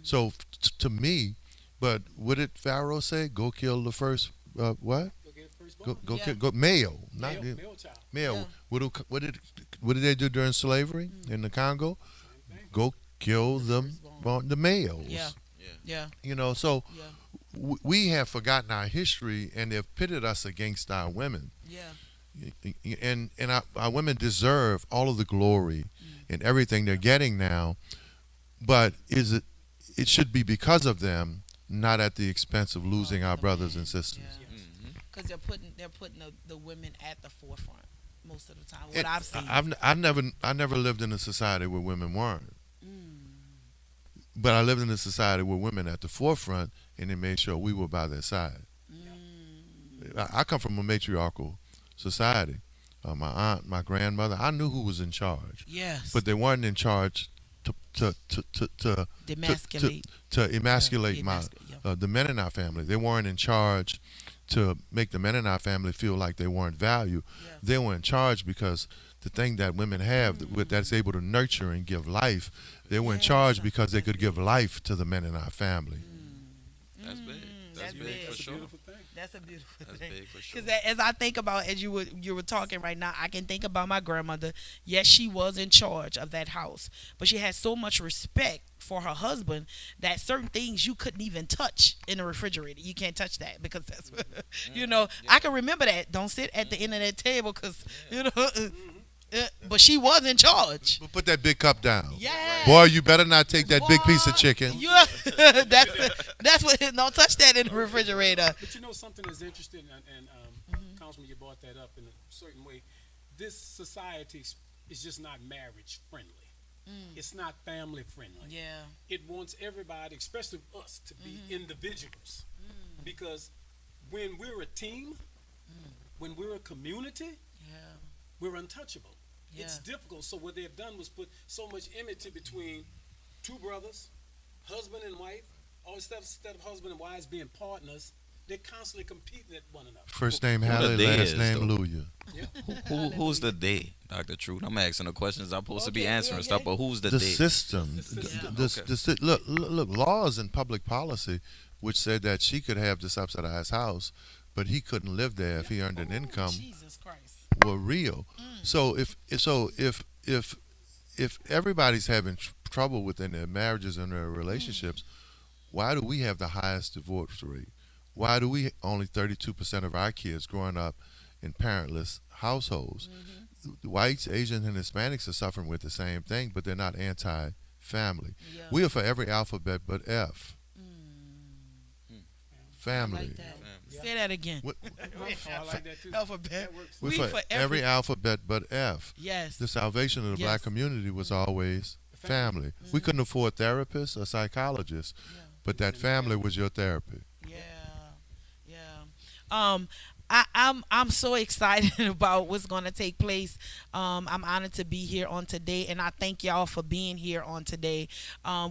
So to me, but what did Pharaoh say? Go kill the first, what? Go male, not male child. Male. What did they do during slavery in the Congo? Go kill the males. Yeah. So we have forgotten our history, and they've pitted us against our women. Yeah. And our women deserve all of the glory and everything they're getting now, but it should be because of them, not at the expense of losing our brothers and sisters. Because they're putting the women at the forefront most of the time. What I've seen. I never lived in a society where women weren't. But I lived in a society where women at the forefront, and they made sure we were by their side. I come from a matriarchal society. My aunt, my grandmother, I knew who was in charge. Yes. But they weren't in charge to emasculate the men in our family. They weren't in charge to make the men in our family feel like they weren't valued. They were in charge because the thing that women have that's able to nurture and give life, they were in charge because they could give life to the men in our family. That's big. That's big for sure. That's a beautiful thing. That's big for sure. Because as I think about, as you were talking right now, I can think about my grandmother. Yes, she was in charge of that house, but she had so much respect for her husband that certain things you couldn't even touch in the refrigerator. You can't touch that because that's, I can remember that. Don't sit at the end of that table because, But she was in charge. Put that big cup down. Yeah. Boy, you better not take that big piece of chicken. That's what. Don't touch that in the refrigerator. But you know something that's interesting, and Councilman, you brought that up in a certain way. This society is just not marriage friendly. It's not family friendly. Yeah. It wants everybody, especially us, to be individuals. Because when we're a team, when we're a community, we're untouchable. It's difficult. So what they've done was put so much enmity between two brothers, husband and wife. All instead of husband and wives being partners, they're constantly competing at one another. First name Who Halle, the they last is, name though? Luya. Who's the they, Dr. Truth? I'm asking the questions I'm supposed to be answering stuff, but who's the The they? system. Look, laws and public policy, which said that she could have the subsidized house, but he couldn't live there if he earned an income. Jesus Christ. Were real. So if everybody's having trouble within their marriages and their relationships, why do we have the highest divorce rate? Why do we only 32% of our kids growing up in parentless households? Whites, Asians, and Hispanics are suffering with the same thing, but they're not anti-family. We are for every alphabet but F. Family. Say that again. I like that too. Alphabet. We're for every alphabet but F. Yes. The salvation of the black community was always family. We couldn't afford therapists or psychologists, but that family was your therapy. I'm so excited about what's going to take place. I'm honored to be here on today, and I thank y'all for being here on today.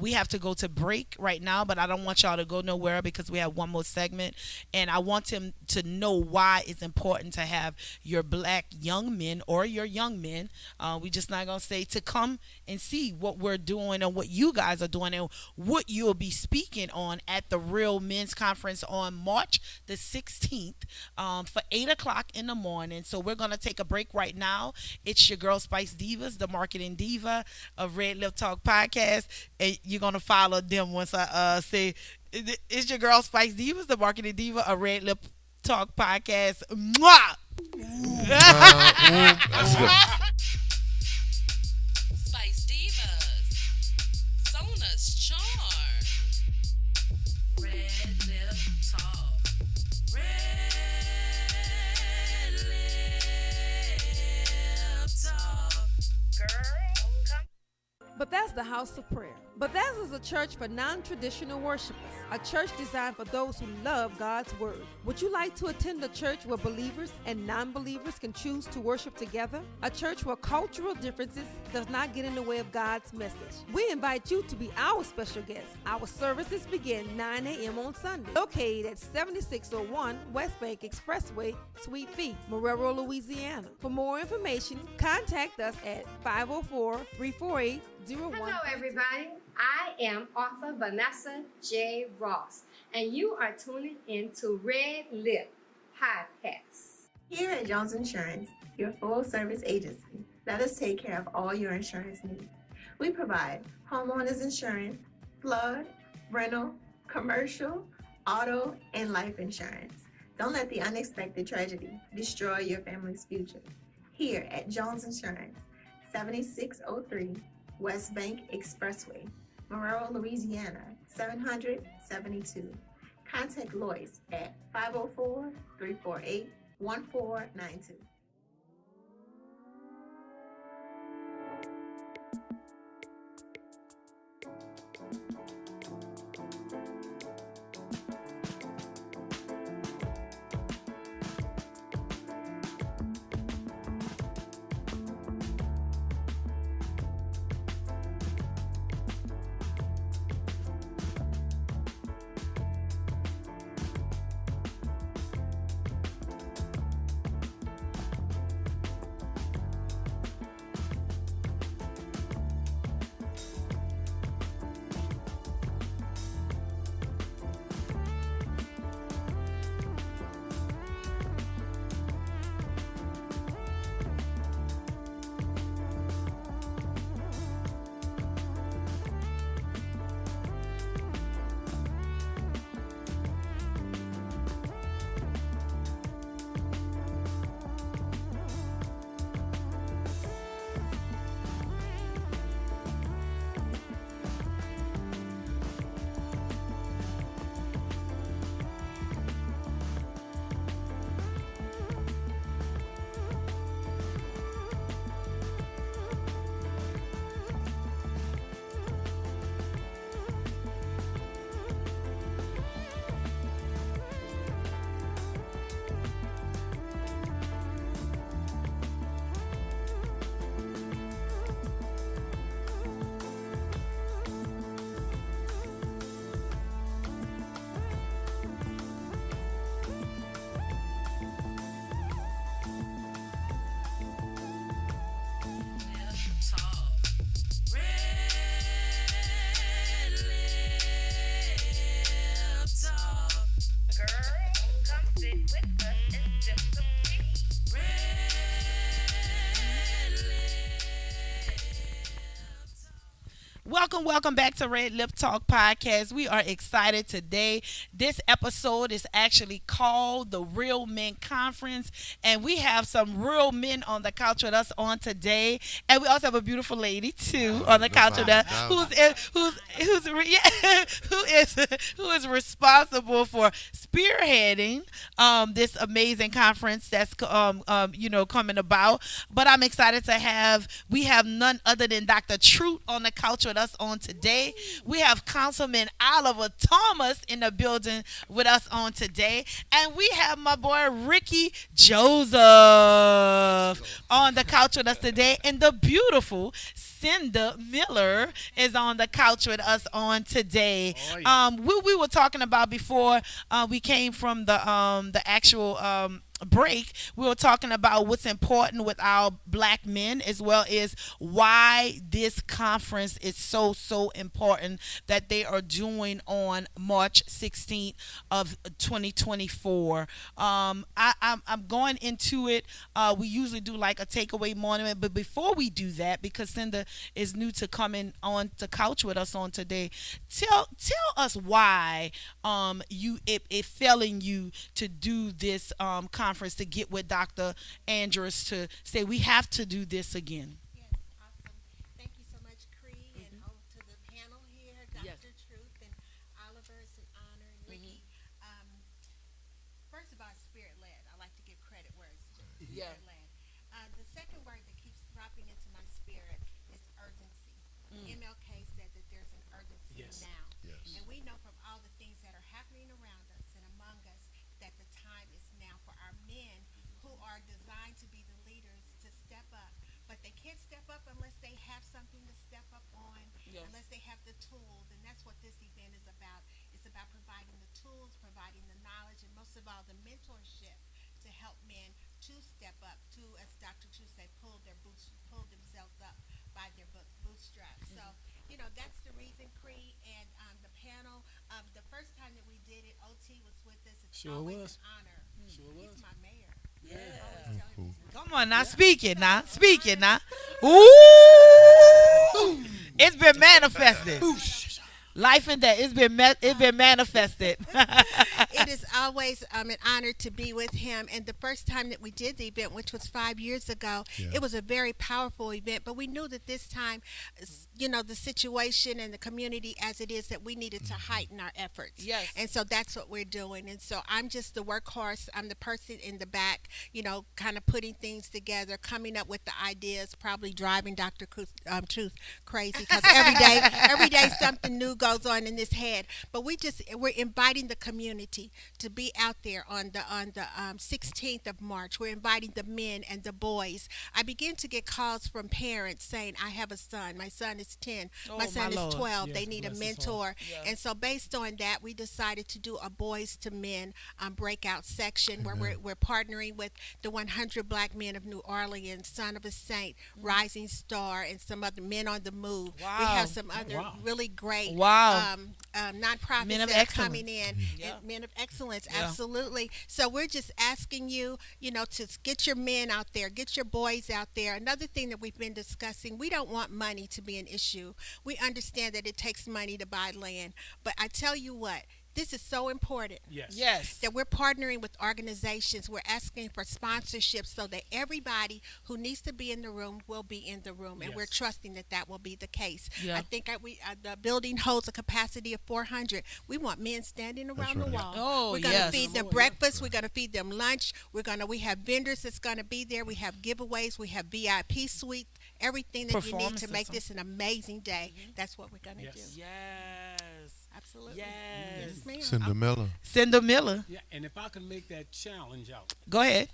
We have to go to break right now, but I don't want y'all to go nowhere because we have one more segment, and I want him to know why it's important to have your black young men or your young men. We just not going to say to come and see what we're doing and what you guys are doing and what you'll be speaking on at the Real Men's Conference on March the 16th. For 8 o'clock in the morning. So we're going to take a break right now. It's your girl Spice Divas, the marketing diva of Red Lip Talk Podcast. And you're going to follow them once I say, it's your girl Spice Divas, the marketing diva of Red Lip Talk Podcast. Mwah! That's good. Spice Divas. Sona's Charm. Red Lip Talk. Red Lip Talk. Girl, come. Bethesda House of Prayer. Bethesda is a church for non-traditional worshipers, a church designed for those who love God's Word. Would you like to attend a church where believers and non-believers can choose to worship together? A church where cultural differences does not get in the way of God's message. We invite you to be our special guest. Our services begin 9 a.m. on Sunday, located at 7601 West Bank Expressway, Suite B, Marrero, Louisiana. For more information, contact us at 504-348-01. Hello, everybody. I am author Vanessa J. Ross, and you are tuning into Red Lip Podcast. Here at Jones Insurance, your full-service agency, let us take care of all your insurance needs. We provide homeowners insurance, flood, rental, commercial, auto, and life insurance. Don't let the unexpected tragedy destroy your family's future. Here at Jones Insurance, 7603 West Bank Expressway, Marrero, Louisiana, 772. Contact Lois at 504-348-1492. welcome back to Red Lip Talk Podcast. We are excited today. This episode is actually called the Real Men Conference, and we have some real men on the couch with us on today, and we also have a beautiful lady too on the couch with us, who is responsible for spearheading this amazing conference that's coming about. But I'm excited to we have none other than Dr. Truth on the couch with us on today. We have Councilman Oliver Thomas in the building with us on today. And we have my boy Ricky Joseph on the couch with us today. And the beautiful Cinda Miller is on the couch with us on today. Oh, yeah. We were talking about before we came from the actual break, we were talking about what's important with our black men, as well as why this conference is so important that they are doing on March 16th of 2024. I'm going into it. We usually do like a takeaway monument, but before we do that, because Cinda is new to coming on to couch with us on today, tell us why it fell in you to do this conference, to get with Dr. Andrus to say we have to do this again. Yes, awesome. Thank you so much, Kree, and to the panel here, Dr. Truth and Oliver. It's an honor, and Ricky. First of all, spirit-led. I like to give credit where it's due. Spirit-led. The second word that keeps dropping into my spirit is urgency. MLK said that there's an urgency now. Yes. And we know from all the things that are happening around us and among us that the time is now for our men who are designed to be the leaders to step up. But they can't step up unless they have something to step up on, unless they have the tools. And that's what this event is about. It's about providing the tools, providing the knowledge, and most of all, the mentorship to help men to step up, to, as Dr. Chu said, pull themselves up by their bootstraps. So, that's the reason, Kree, and the panel. The first time that we did it, OT was with us. It's always an honor. Sure was. He's my mayor. Yeah. Come on now, speak it now. Ooh! It's been manifested. Life and death. It's been manifested. It is always an honor to be with him. And the first time that we did the event, which was 5 years ago, it was a very powerful event. But we knew that this time, the situation and the community as it is, that we needed to heighten our efforts. Yes. And so that's what we're doing. And so I'm just the workhorse. I'm the person in the back, kind of putting things together, coming up with the ideas, probably driving Dr. Truth crazy, because every day something new goes on in his head. But we're inviting the community to be out there on the 16th of March. We're inviting the men and the boys. I begin to get calls from parents saying, I have a son. My son is 10. My son is 12. They need a mentor. And so based on that, we decided to do a boys to men breakout section where we're partnering with the 100 Black Men of New Orleans, Son of a Saint, Rising Star, and some other Men on the Move. Wow. We have some other really great nonprofits Men of that are excellence. coming in. Men of excellence, absolutely. So we're just asking you, to get your men out there, get your boys out there. Another thing that we've been discussing, we don't want money to be an issue. We understand that it takes money to buy land. But I tell you what, this is so important. Yes. That we're partnering with organizations. We're asking for sponsorships so that everybody who needs to be in the room will be in the room, and we're trusting that will be the case. I think the building holds a capacity of 400. We want men standing around the wall. Oh, we're going to feed them breakfast. We're going to feed them lunch. We have vendors that's going to be there. We have giveaways. We have VIP suite. Everything that you need to make this an amazing day. That's what we're going to do. Yes. Absolutely. Yes. ma'am. Cinda Miller. Yeah, and if I can make that challenge out. Go ahead.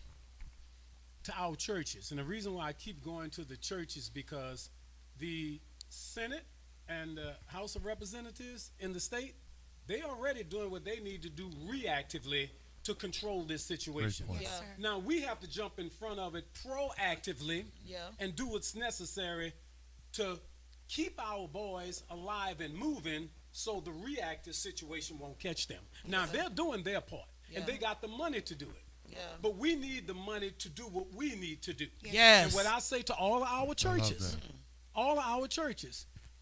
To our churches. And the reason why I keep going to the churches because the Senate and the House of Representatives in the state, they already doing what they need to do reactively to control this situation. Yes, sir. Now we have to jump in front of it proactively and do what's necessary to keep our boys alive and moving so the reactive situation won't catch them. Now they're doing their part and they got the money to do it. But we need the money to do what we need to do. Yes. And what I say to all of our churches,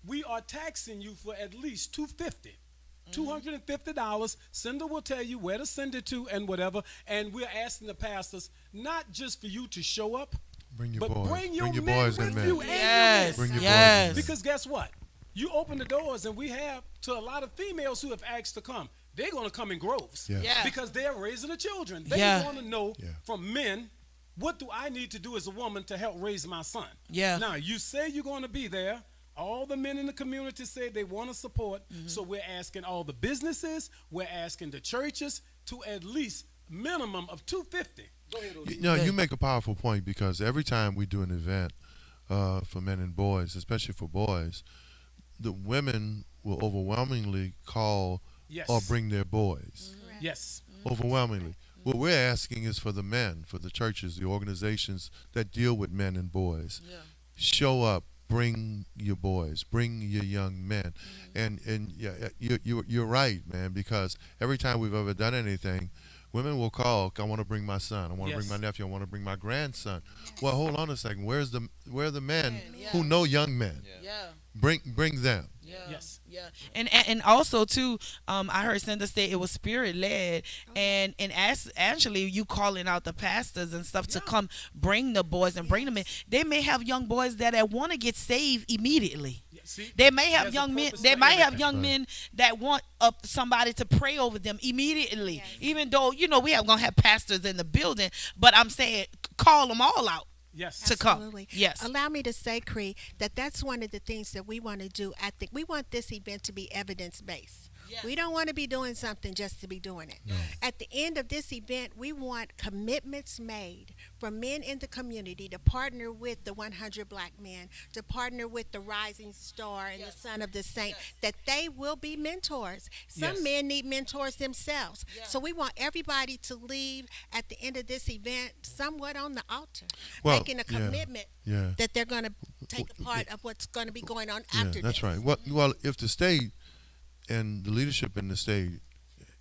we are taxing you for at least $250. Cinder will tell you where to send it to and whatever. And we're asking the pastors not just for you to show up, Bring your but boys. bring your men boys with and men. you. And Yes, Bring your yes. boys and men. because guess what? You open the doors, and we have to a lot of females who have asked to come. They're going to come in groves Yes. Yeah. because they're raising the children. They Yeah. want to know from men, what do I need to do as a woman to help raise my son? Yeah. Now, you say you're going to be there. All the men in the community say they want to support. So we're asking all the businesses, we're asking the churches to at least minimum of $250. Go ahead, OG. You make a powerful point, because every time we do an event for men and boys, especially for boys, the women will overwhelmingly call Yes. or bring their boys. Yes. Overwhelmingly. What we're asking is for the men, for the churches, the organizations that deal with men and boys. Show up, bring your boys, bring your young men. And yeah, you're right, man, because every time we've ever done anything, women will call, I want to bring my son, I want to bring my nephew, I want to bring my grandson. Well, hold on a second. Where are the men who know young men? Yeah. Bring them. Yes. Yeah, and also too, I heard Cinda say it was spirit led, and actually you calling out the pastors and stuff to come bring the boys and bring them in. They may have young boys that want to get saved immediately. See, they may have there's young a men. purpose They for might have everything. young men that want somebody to pray over them immediately. Even though we are gonna have pastors in the building, but I'm saying call them all out. Yes. To come. Absolutely. Yes. Allow me to say, Kree, that's one of the things that we want to do. I think we want this event to be evidence-based. We don't want to be doing something just to be doing it. At the end of this event, we want commitments made from men in the community to partner with the 100 Black men, to partner with the Rising Star and the Son of the Saint, that they will be mentors. Some men need mentors themselves. So we want everybody to leave at the end of this event somewhat on the altar, making a commitment that they're going to take a part of what's going to be going on after this. That's right. Well, if the state and the leadership in the state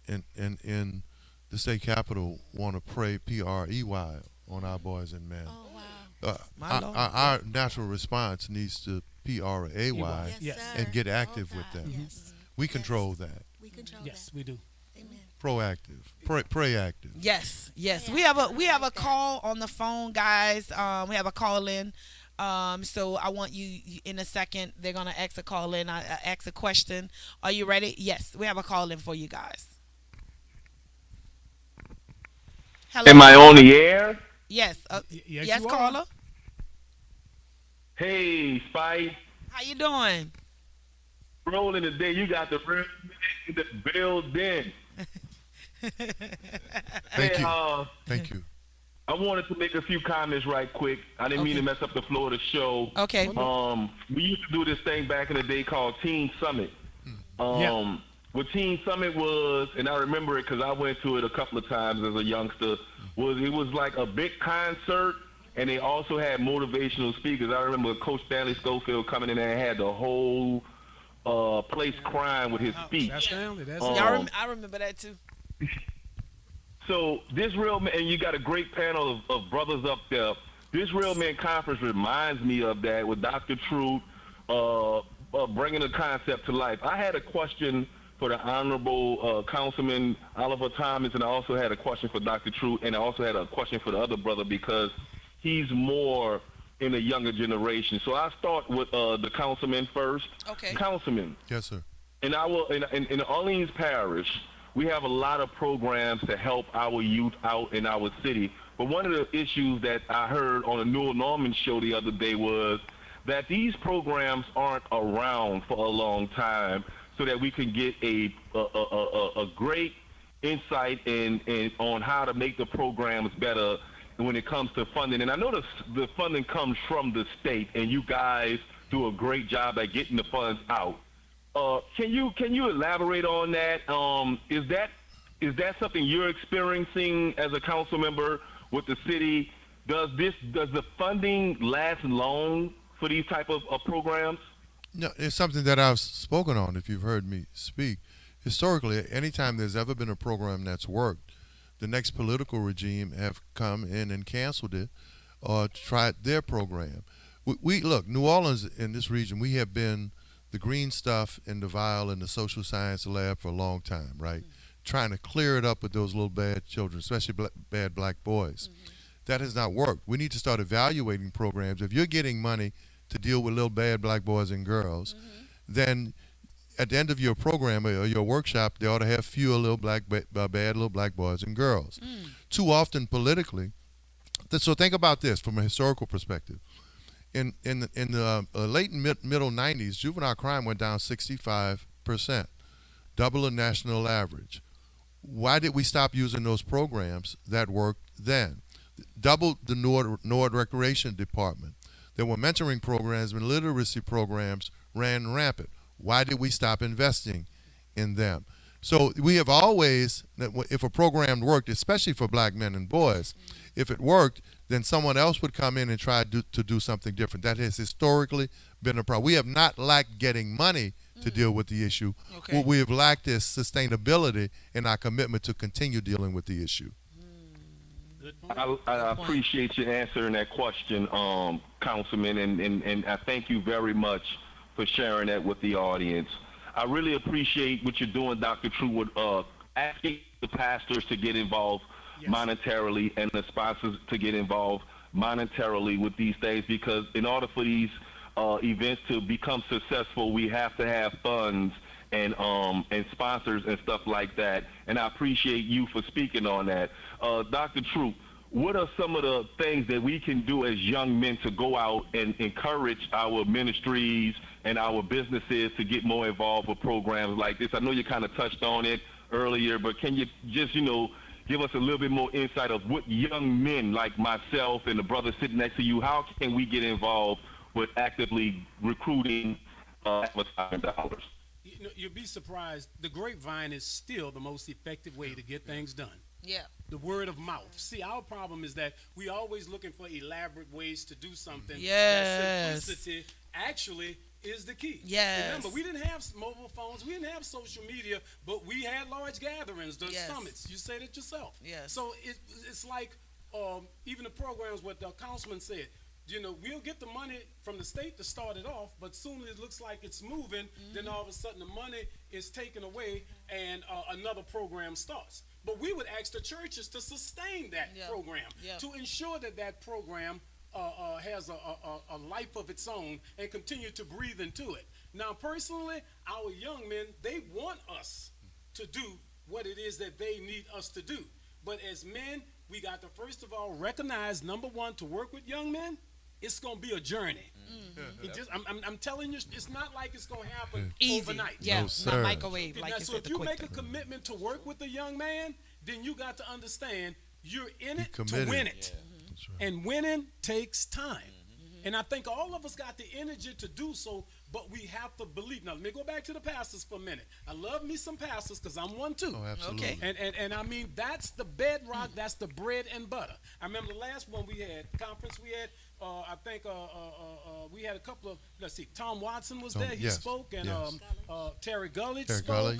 and in the state capitol want to pray PREY on our boys and men, our natural response needs to PRAY and get active with that. We control that. We control Yes, we do. Amen. Proactive, pray active. Yes. We have a call on the phone, guys. We have a call in. So I want you in a second. They're gonna ask a call in. Ask a question. Are you ready? Yes, we have a call in for you guys. Hello. Am I on the air? Yes. Yes, yes, you are. caller. Hey, Spice. How you doing? Rolling today. You got the real in the building. Thank you. Hey, Thank you. I wanted to make a few comments right quick. I didn't mean to mess up the flow of the show. Okay. We used to do this thing back in the day called Teen Summit. What Teen Summit was, and I remember it because I went to it a couple of times as a youngster, it was like a big concert, and they also had motivational speakers. I remember Coach Stanley Schofield coming in there and had the whole place crying with his speech. That's Stanley. That's I remember that too. So this Real Man, and you got a great panel of brothers up there. This Real Man Conference reminds me of that with Dr. Truth bringing the concept to life. I had a question for the Honorable Councilman Oliver Thomas, and I also had a question for Dr. Truth, and I also had a question for the other brother because he's more in the younger generation. So I start with the councilman first. Okay. Councilman. Yes, sir. In the Orleans Parish, we have a lot of programs to help our youth out in our city. But one of the issues that I heard on the Newell Norman show the other day was that these programs aren't around for a long time so that we can get a great insight on how to make the programs better when it comes to funding. And I know the funding comes from the state, and you guys do a great job at getting the funds out. Can you elaborate on that? Is that something you're experiencing as a council member with the city? Does the funding last long for these type of programs? No, it's something that I've spoken on. If you've heard me speak, historically, anytime there's ever been a program that's worked, the next political regime have come in and canceled it or tried their program. We look, New Orleans in this region, we have been the green stuff in the vial in the social science lab for a long time, right? Trying to clear it up with those little bad children, especially bad black boys. That has not worked. We need to start evaluating programs. If you're getting money to deal with little bad black boys and girls, then at the end of your program or your workshop, they ought to have fewer little bad little black boys and girls. Too often politically, so think about this from a historical perspective. In the late and middle 90s, juvenile crime went down 65%, double the national average. Why did we stop using those programs that worked then? Doubled the Nord Recreation Department. There were mentoring programs and literacy programs ran rampant. Why did we stop investing in them? So we have always, if a program worked, especially for black men and boys, if it worked, then someone else would come in and try to do something different. That has historically been a problem. We have not lacked getting money to deal with the issue. What we have lacked is sustainability in our commitment to continue dealing with the issue. I appreciate you answering that question, Councilman, and I thank you very much for sharing that with the audience. I really appreciate what you're doing, Dr. True, with asking the pastors to get involved monetarily and the sponsors to get involved monetarily with these things, because in order for these events to become successful, we have to have funds and sponsors and stuff like that. And I appreciate you for speaking on that. Dr. True, what are some of the things that we can do as young men to go out and encourage our ministries and our businesses to get more involved with programs like this? I know you kind of touched on it earlier, but can you just, give us a little bit more insight of what young men like myself and the brother sitting next to you, how can we get involved with actively recruiting advertising dollars? You'll be surprised. The grapevine is still the most effective way to get things done. Yeah. The word of mouth. See, our problem is that we always looking for elaborate ways to do something. Yes. That simplicity actually is the key. Yes. Remember, we didn't have mobile phones, we didn't have social media, but we had large gatherings, the summits. You said it yourself. Yes. So it's like even the programs, what the councilman said. We'll get the money from the state to start it off, but soon as it looks like it's moving, then all of a sudden the money is taken away and another program starts. But we would ask the churches to sustain that program, to ensure that that program has a life of its own and continue to breathe into it. Now, personally, our young men, they want us to do what it is that they need us to do. But as men, we got to first of all recognize, number one, to work with young men, it's going to be a journey. I'm telling you, it's not like it's going to happen overnight. Yeah, no, sir. not microwave. Like So if you make a commitment to work with a young man, then you got to understand you're in it to win it. Yeah. And winning takes time. And I think all of us got the energy to do so, but we have to believe. Now, let me go back to the pastors for a minute. I love me some pastors because I'm one too. Oh, absolutely. Okay. And I mean, that's the bedrock, that's the bread and butter. I remember the last one we had, conference we had, I think we had a couple of, let's see, Tom Watson was there, he spoke, and Terry Gullidge spoke.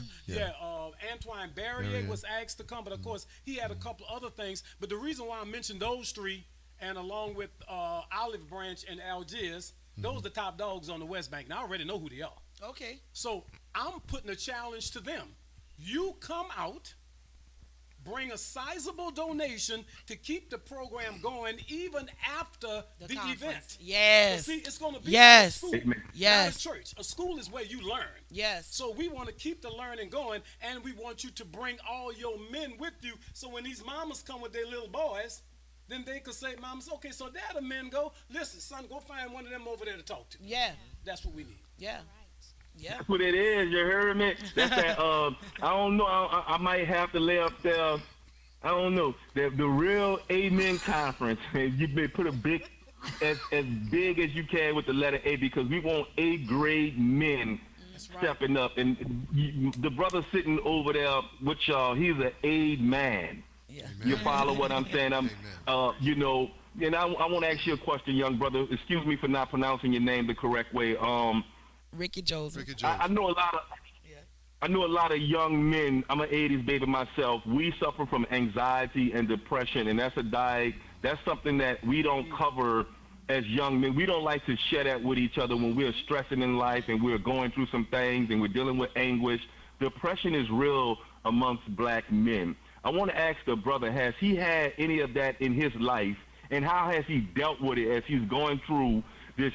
Antoine Barrier was asked to come, but of course, he had a couple other things. But the reason why I mentioned those three, and along with Olive Branch and Algiers, those are the top dogs on the West Bank. Now, I already know who they are. Okay. So I'm putting a challenge to them. You come out, bring a sizable donation to keep the program going even after the event. Yes. See, it's going to be yes. a school, yes. not a church. A school is where you learn. Yes. So we want to keep the learning going, and we want you to bring all your men with you. So when these mamas come with their little boys, then they could say, mamas, okay, so there the men go. Listen, son, go find one of them over there to talk to. Yeah. That's what we need. Yeah. Yeah. That's what it is. You heard me? That's that. I don't know. I might have to lay up there. I don't know. The real Amen conference. You may put a big, as big as you can with the letter A, because we want A-grade men stepping up. And the brother sitting over there with y'all, he's an A man. Yeah. You follow what I'm saying? And I want to ask you a question, young brother. Excuse me for not pronouncing your name the correct way. Ricky Joseph. I know a lot of young men. I'm an 80s baby myself. We suffer from anxiety and depression, and that's something that we don't cover as young men, we don't like to share that with each other when we're stressing in life and we're going through some things and we're dealing with anguish. Depression is real amongst black men. I want to ask the brother, has he had any of that in his life, and how has he dealt with it as he's going through this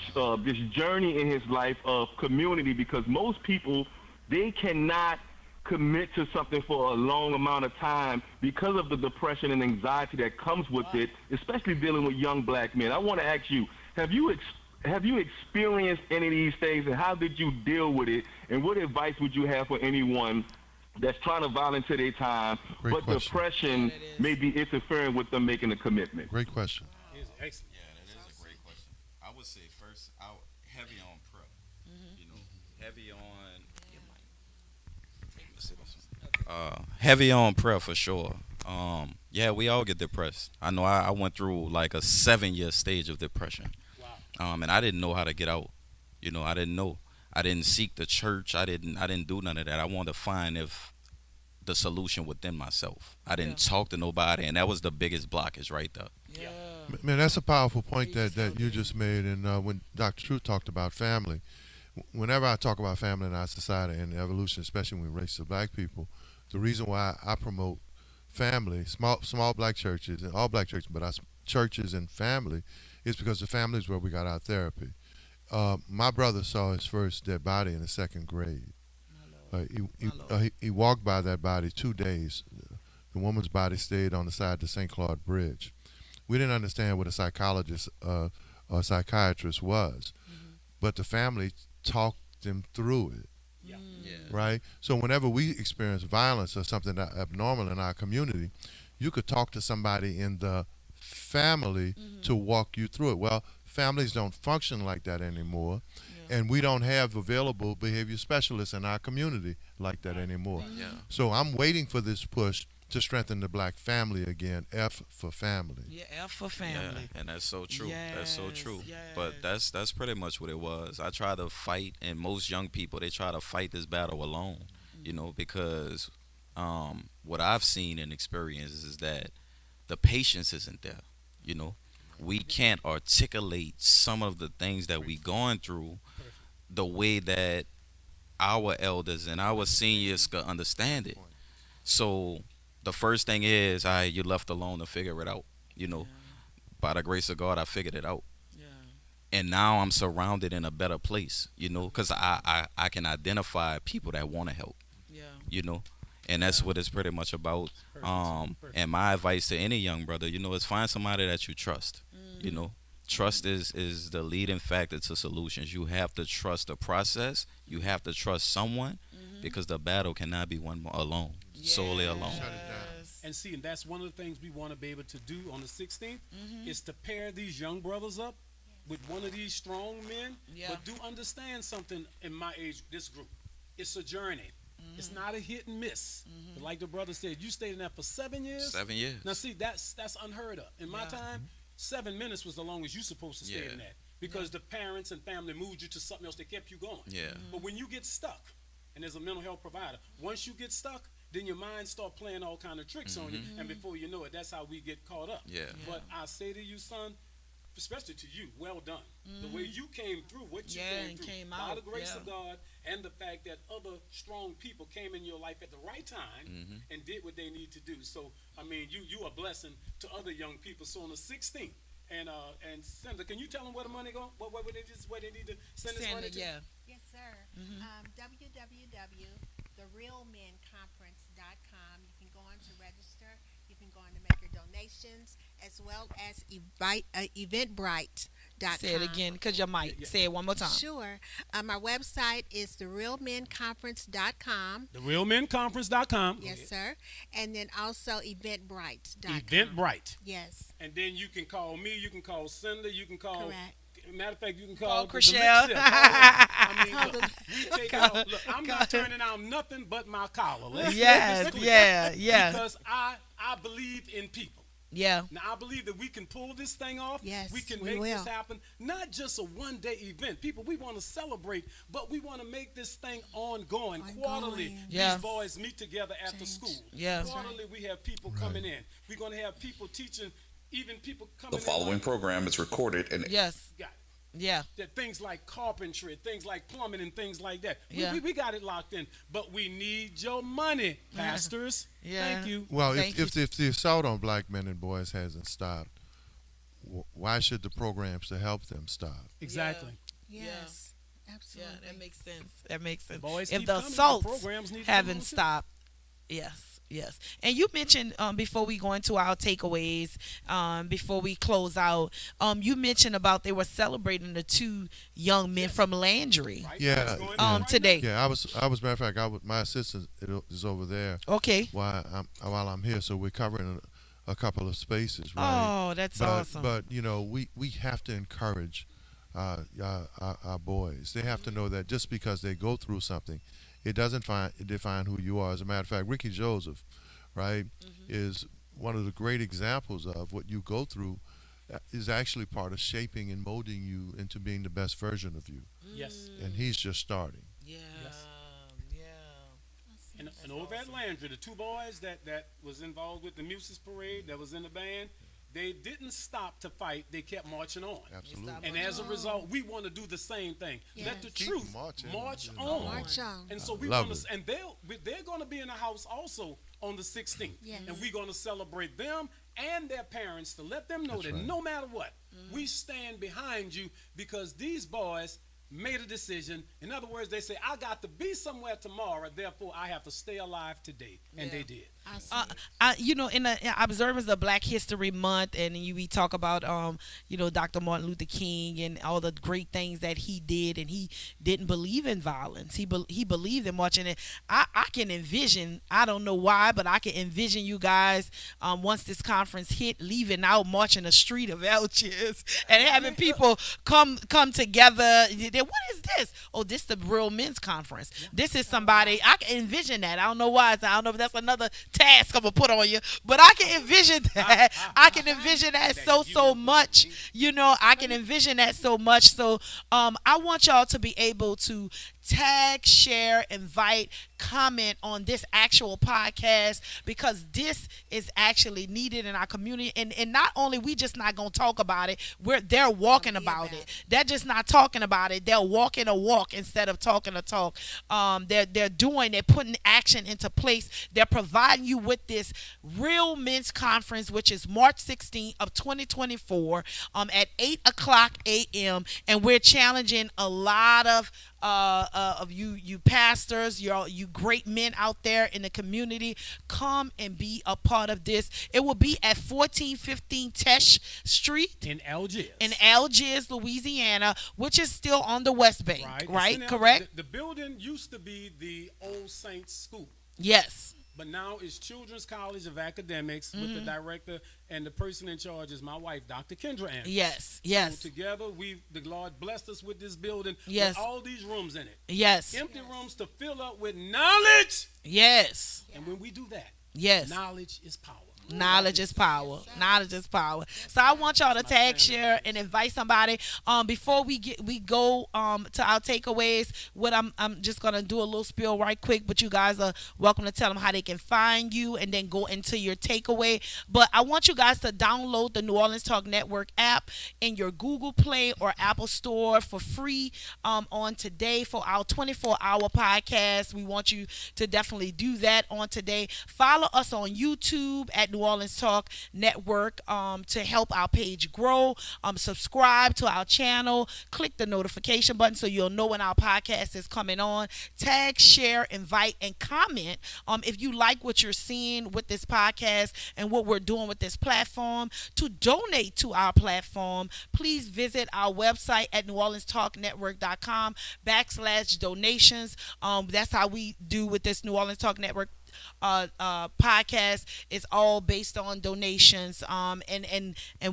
journey in his life of community? Because most people, they cannot commit to something for a long amount of time because of the depression and anxiety that comes with it, especially dealing with young black men. I want to ask you, have you experienced any of these things, and how did you deal with it? And what advice would you have for anyone that's trying to volunteer their time, but depression may be interfering with them making a commitment? Great question. Excellent. Yeah, that is a great question. I would say first, heavy on prep. You know, heavy on. Heavy on prayer for sure. Yeah, we all get depressed. I know I went through like a 7-year stage of depression. Wow. And I didn't know how to get out. You know, I didn't know. I didn't seek the church. I didn't do none of that. I wanted to find the solution within myself. I didn't talk to nobody, and that was the biggest blockage right there. Yeah. Man, that's a powerful point that you just made. And when Dr. Truth talked about family, whenever I talk about family in our society and evolution, especially when it relates to black people, the reason why I promote family, small black churches and all black churches, but our churches and family, is because the family is where we got our therapy. My brother saw his first dead body in the 2nd grade. He walked by that body 2 days. The woman's body stayed on the side of the St. Claude Bridge. We didn't understand what a psychologist or psychiatrist was, but the family talked them through it. Right? So whenever we experience violence or something abnormal in our community, you could talk to somebody in the family to walk you through it. Well, families don't function like that anymore, and we don't have available behavior specialists in our community like that anymore. So I'm waiting for this push to strengthen the black family again. F for family. Yeah, F for family. Yeah, and that's so true. That's so true. Yes. But that's pretty much what it was. I try to fight, and most young people, they try to fight this battle alone, you know, because what I've seen and experienced is that the patience isn't there, you know. We can't articulate some of the things that we going through the way that our elders and our seniors could understand it. So the first thing is, you're left alone to figure it out. You know, by the grace of God, I figured it out. And now I'm surrounded in a better place, you know, because I can identify people that want to help. You know, and that's what it's pretty much about. And my advice to any young brother, you know, is find somebody that you trust. You know, trust is the leading factor to solutions. You have to trust the process. You have to trust someone, because the battle cannot be won alone, solely alone. And see, and that's one of the things we want to be able to do on the 16th, is to pair these young brothers up with one of these strong men. But do understand something in my age, this group. It's a journey. It's not a hit and miss. But like the brother said, you stayed in that for 7 years. 7 years. Now see, that's unheard of. In my time, 7 minutes was the longest you supposed to stay in that, because the parents and family moved you to something else. They kept you going. But when you get stuck, and as a mental health provider, once you get stuck, then your mind start playing all kind of tricks on you, and before you know it, that's how we get caught up. But I say to you, son, especially to you, well done. The way you came through what you came through, by the grace of God, and the fact that other strong people came in your life at the right time and did what they need to do. So, I mean, you are a blessing to other young people. So on the 16th, and Senator, can you tell them where the money go? Where they need to send this money to? Yes, sir. www.therealmenconference.com. You can go on to register. You can go on to make your donations, as well as Eventbrite.com. Say it again, because your mic. Say it one more time. Sure. My website is therealmenconference.com. Therealmenconference.com. Yes, sir. And then also Eventbrite.com. Eventbrite. Yes. And then you can call me. You can call Cindy. You can call. Correct. Matter of fact, you can call Chriselle. I mean, look, you take it off. Look, I'm not turning out nothing but my collar. Let's yeah. Because I believe in people. Yeah. Now, I believe that we can pull this thing off. Yes, we can make this happen. Not just a one-day event. People, we want to celebrate, but we want to make this thing ongoing. Quarterly, these boys meet together after school. Yes. Quarterly, we have people coming in. We're going to have people teaching even people The coming following program is recorded and Yes. got Yeah. that things like carpentry, things like plumbing, and things like that. Yeah. We got it locked in, but we need your money, pastors. Yeah. Thank you. Well, Thank if the assault on black men and boys hasn't stopped, why should the programs to help them stop? Exactly. Yes. Absolutely. Yeah, that makes sense. That makes sense. Boys If keep the coming, the assaults programs need to come haven't on too. stopped, yes, yes. And you mentioned before we go into our takeaways, before we close out, you mentioned about they were celebrating the two young men from Landry. Yeah. Today. Yeah, I was matter of fact, my assistant is over there. Okay. While I'm here, so we're covering a couple of spaces, right? Oh, that's but, awesome. But we have to encourage our boys. They have to know that just because they go through something, it doesn't define who you are. As a matter of fact, Ricky Joseph, right, is one of the great examples of what you go through is actually part of shaping and molding you into being the best version of you. Yes. And he's just starting. Yeah. And over at Landry, the two boys that was involved with the Muses Parade, that was in the band, they didn't stop to fight. They kept marching on. Absolutely. And as a result, we want to do the same thing. Yes. Let the Keep truth marching. march You know. on. March on. And so we Love want it. to, and they're going to be in the house also on the 16th. Yes. And we're going to celebrate them and their parents to let them know That's that right. no matter what, we stand behind you because these boys made a decision. In other words, they say, I got to be somewhere tomorrow, therefore I have to stay alive today. And they did. In the observance of Black History Month, and we talk about, Dr. Martin Luther King and all the great things that he did, and he didn't believe in violence. He believed in marching. And I can envision, I don't know why, but I can envision you guys, once this conference hit, leaving out, marching the street of Elches, and having people come together. What is this? Oh, this is the Real Men's Conference. This is somebody, I can envision that. I don't know why. I don't know if that's another task I'm gonna put on you, but I can envision that. I can envision that so much. I can envision that so much. So I want y'all to be able to tag, share, invite, comment on this actual podcast, because this is actually needed in our community. And not only we just not gonna talk about it, they're walking about it. They're just not talking about it. They're walking a walk instead of talking a talk. They're putting action into place. They're providing you with this Real Men's Conference, which is March 16th of 2024 at 8:00 a.m. And we're challenging a lot of you pastors, you great men out there in the community. Come and be a part of this. It will be at 1415 Tesh Street In Algiers. in Algiers, Louisiana, which is still on the West Bank, right? It's in Correct? The building used to be the Old Saints School. Yes. But now it's Children's College of Academics with the director, and the person in charge is my wife, Dr. Kendra Andrus. Yes. So together, the Lord blessed us with this building Yes. with all these rooms in it. Yes. Empty rooms to fill up with knowledge. Yes. And when we do that, Yes. knowledge is power. Knowledge is power. Knowledge is power. So I want y'all to tag, share, and invite somebody. Before we go to our takeaways, what I'm just gonna do a little spiel right quick, but you guys are welcome to tell them how they can find you, and then go into your takeaway. But I want you guys to download the New Orleans Talk Network app in your Google Play or Apple Store for free on today for our 24-hour podcast. We want you to definitely do that on today. Follow us on YouTube at New Orleans Talk Network to help our page grow. Subscribe to our channel. Click the notification button so you'll know when our podcast is coming on. Tag, share, invite, and comment if you like what you're seeing with this podcast and what we're doing with this platform. To donate to our platform, please visit our website at neworleanstalknetwork.com/donations. That's how we do with this New Orleans Talk Network podcast. Is all based on donations, and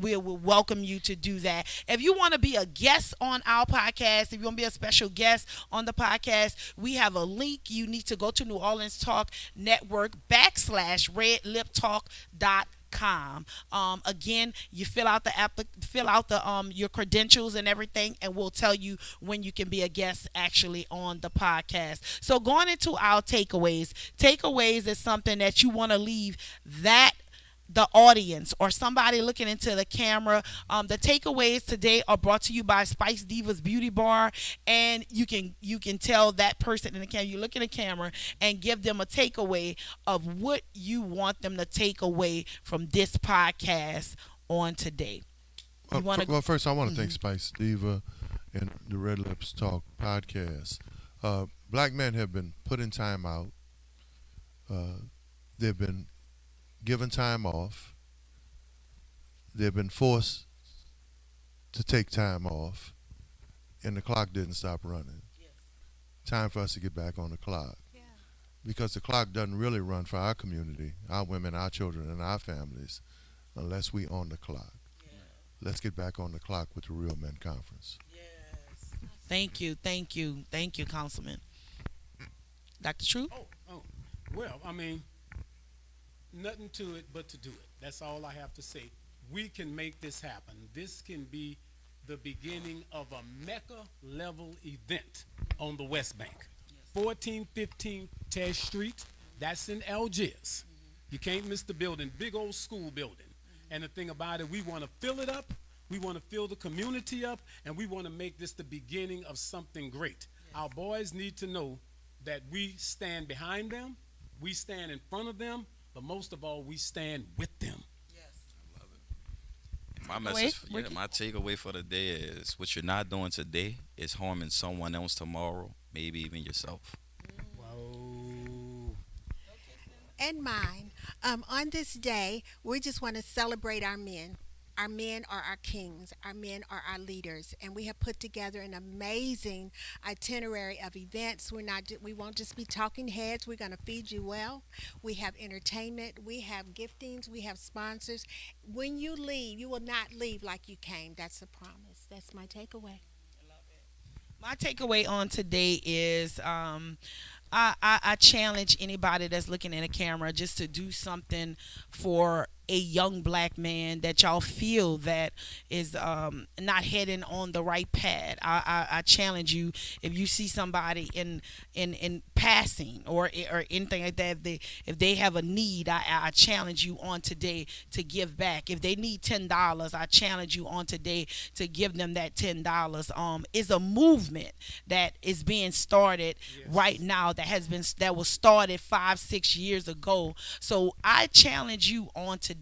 we will welcome you to do that. If you want to be a guest on our podcast, if you want to be a special guest on the podcast, we have a link. You need to go to New Orleans Talk Network /redliptalk.com. Again, you fill out your credentials and everything, and we'll tell you when you can be a guest actually on the podcast. So going into our takeaways is something that you want to leave that the audience or somebody looking into the camera. The takeaways today are brought to you by Spice Diva's Beauty Bar, and you can tell that person in the camera, you look in the camera and give them a takeaway of what you want them to take away from this podcast on today. Well, first I want to thank Spice Diva and the Red Lips Talk podcast. Black men have been put in time out. They've been given time off. They've been forced to take time off, and the clock didn't stop running. Time for us to get back on the clock. Because the clock doesn't really run for our community, our women, our children, and our families unless we on the clock. Let's get back on the clock with the Real Men Conference. Thank you, Councilman. Dr. True? Well, I mean, nothing to it but to do it. That's all I have to say. We can make this happen. This can be the beginning of a Mecca level event on the West Bank. 1415 Tesh Street, that's in Algiers. You can't miss the building, big old school building. And the thing about it, we want to fill it up, we want to fill the community up, and we want to make this the beginning of something great. Our boys need to know that we stand behind them, we stand in front of them, but most of all, we stand with them. My message, my takeaway for the day is what you're not doing today is harming someone else tomorrow, maybe even yourself. And mine. On this day, we just want to celebrate our men. Our men are our kings. Our men are our leaders, and we have put together an amazing itinerary of events. We won't just be talking heads. We're going to feed you well. We have entertainment. We have giftings. We have sponsors. When you leave, you will not leave like you came. That's a promise. That's my takeaway. My takeaway on today is I challenge anybody that's looking at a camera just to do something for a young black man that y'all feel that is not heading on the right path. I challenge you, if you see somebody in passing or anything like that, if they have a need, I challenge you on today to give back. If they need $10, I challenge you on today to give them that $10. It's a movement that is being started right now that was started 5-6 years ago. So I challenge you on today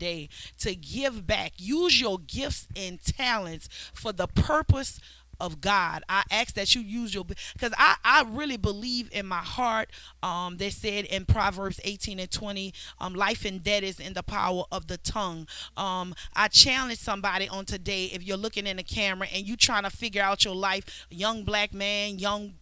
to give back. Use your gifts and talents for the purpose of God. I ask that you use because I really believe in my heart. They said in Proverbs 18:20, life and death is in the power of the tongue. I challenge somebody on today, if you're looking in the camera and you trying to figure out your life, young black man, young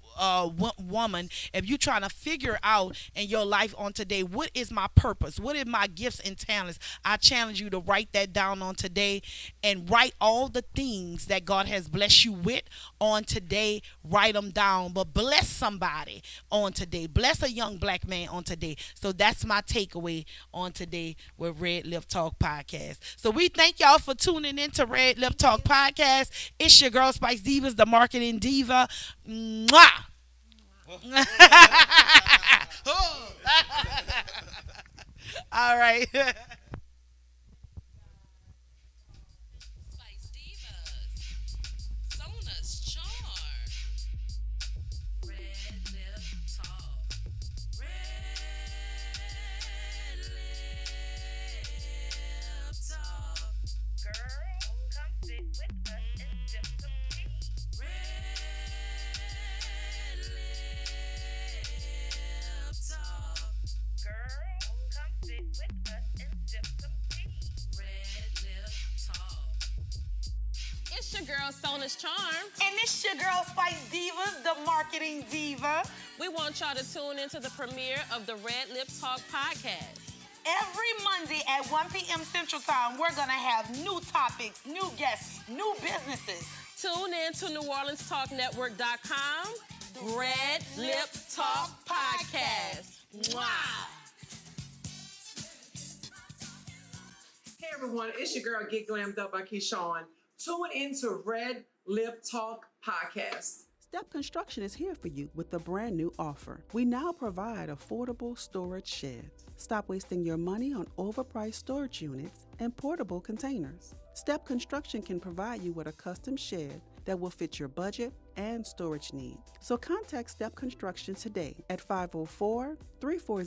woman, if you're trying to figure out in your life on today, what is my purpose? What is my gifts and talents? I challenge you to write that down on today and write all the things that God has blessed you with on today. Write them down, but bless somebody on today. Bless a young black man on today. So that's my takeaway on today with Red Lip Talk Podcast. So we thank y'all for tuning in to Red Lip Talk Podcast. It's your girl Spice Divas, the marketing diva. Mwah! All right. Spice Divas, Sona's Charm, Red Lip Talk, Red Lip Talk. Girl, come sit with us and sip some tea. Red Lip Talk. Girl, come sit with us and sip some tea. Red Lip Talk. It's your girl Sona's Charm. And it's your girl Spice Divas, the marketing diva. We want y'all to tune into the premiere of the Red Lip Talk podcast. Every Monday at 1 p.m. Central Time, we're going to have new topics, new guests, new businesses. Tune in to NewOrleansTalkNetwork.com. Red Lip Talk Podcast. Mwah! Hey everyone, it's your girl Get Glammed Up by Keyshawn. Tune into Red Lip Talk Podcast. Step Construction is here for you with a brand new offer. We now provide affordable storage sheds. Stop wasting your money on overpriced storage units and portable containers. Step Construction can provide you with a custom shed that will fit your budget and storage needs. So contact Step Construction today at 504-340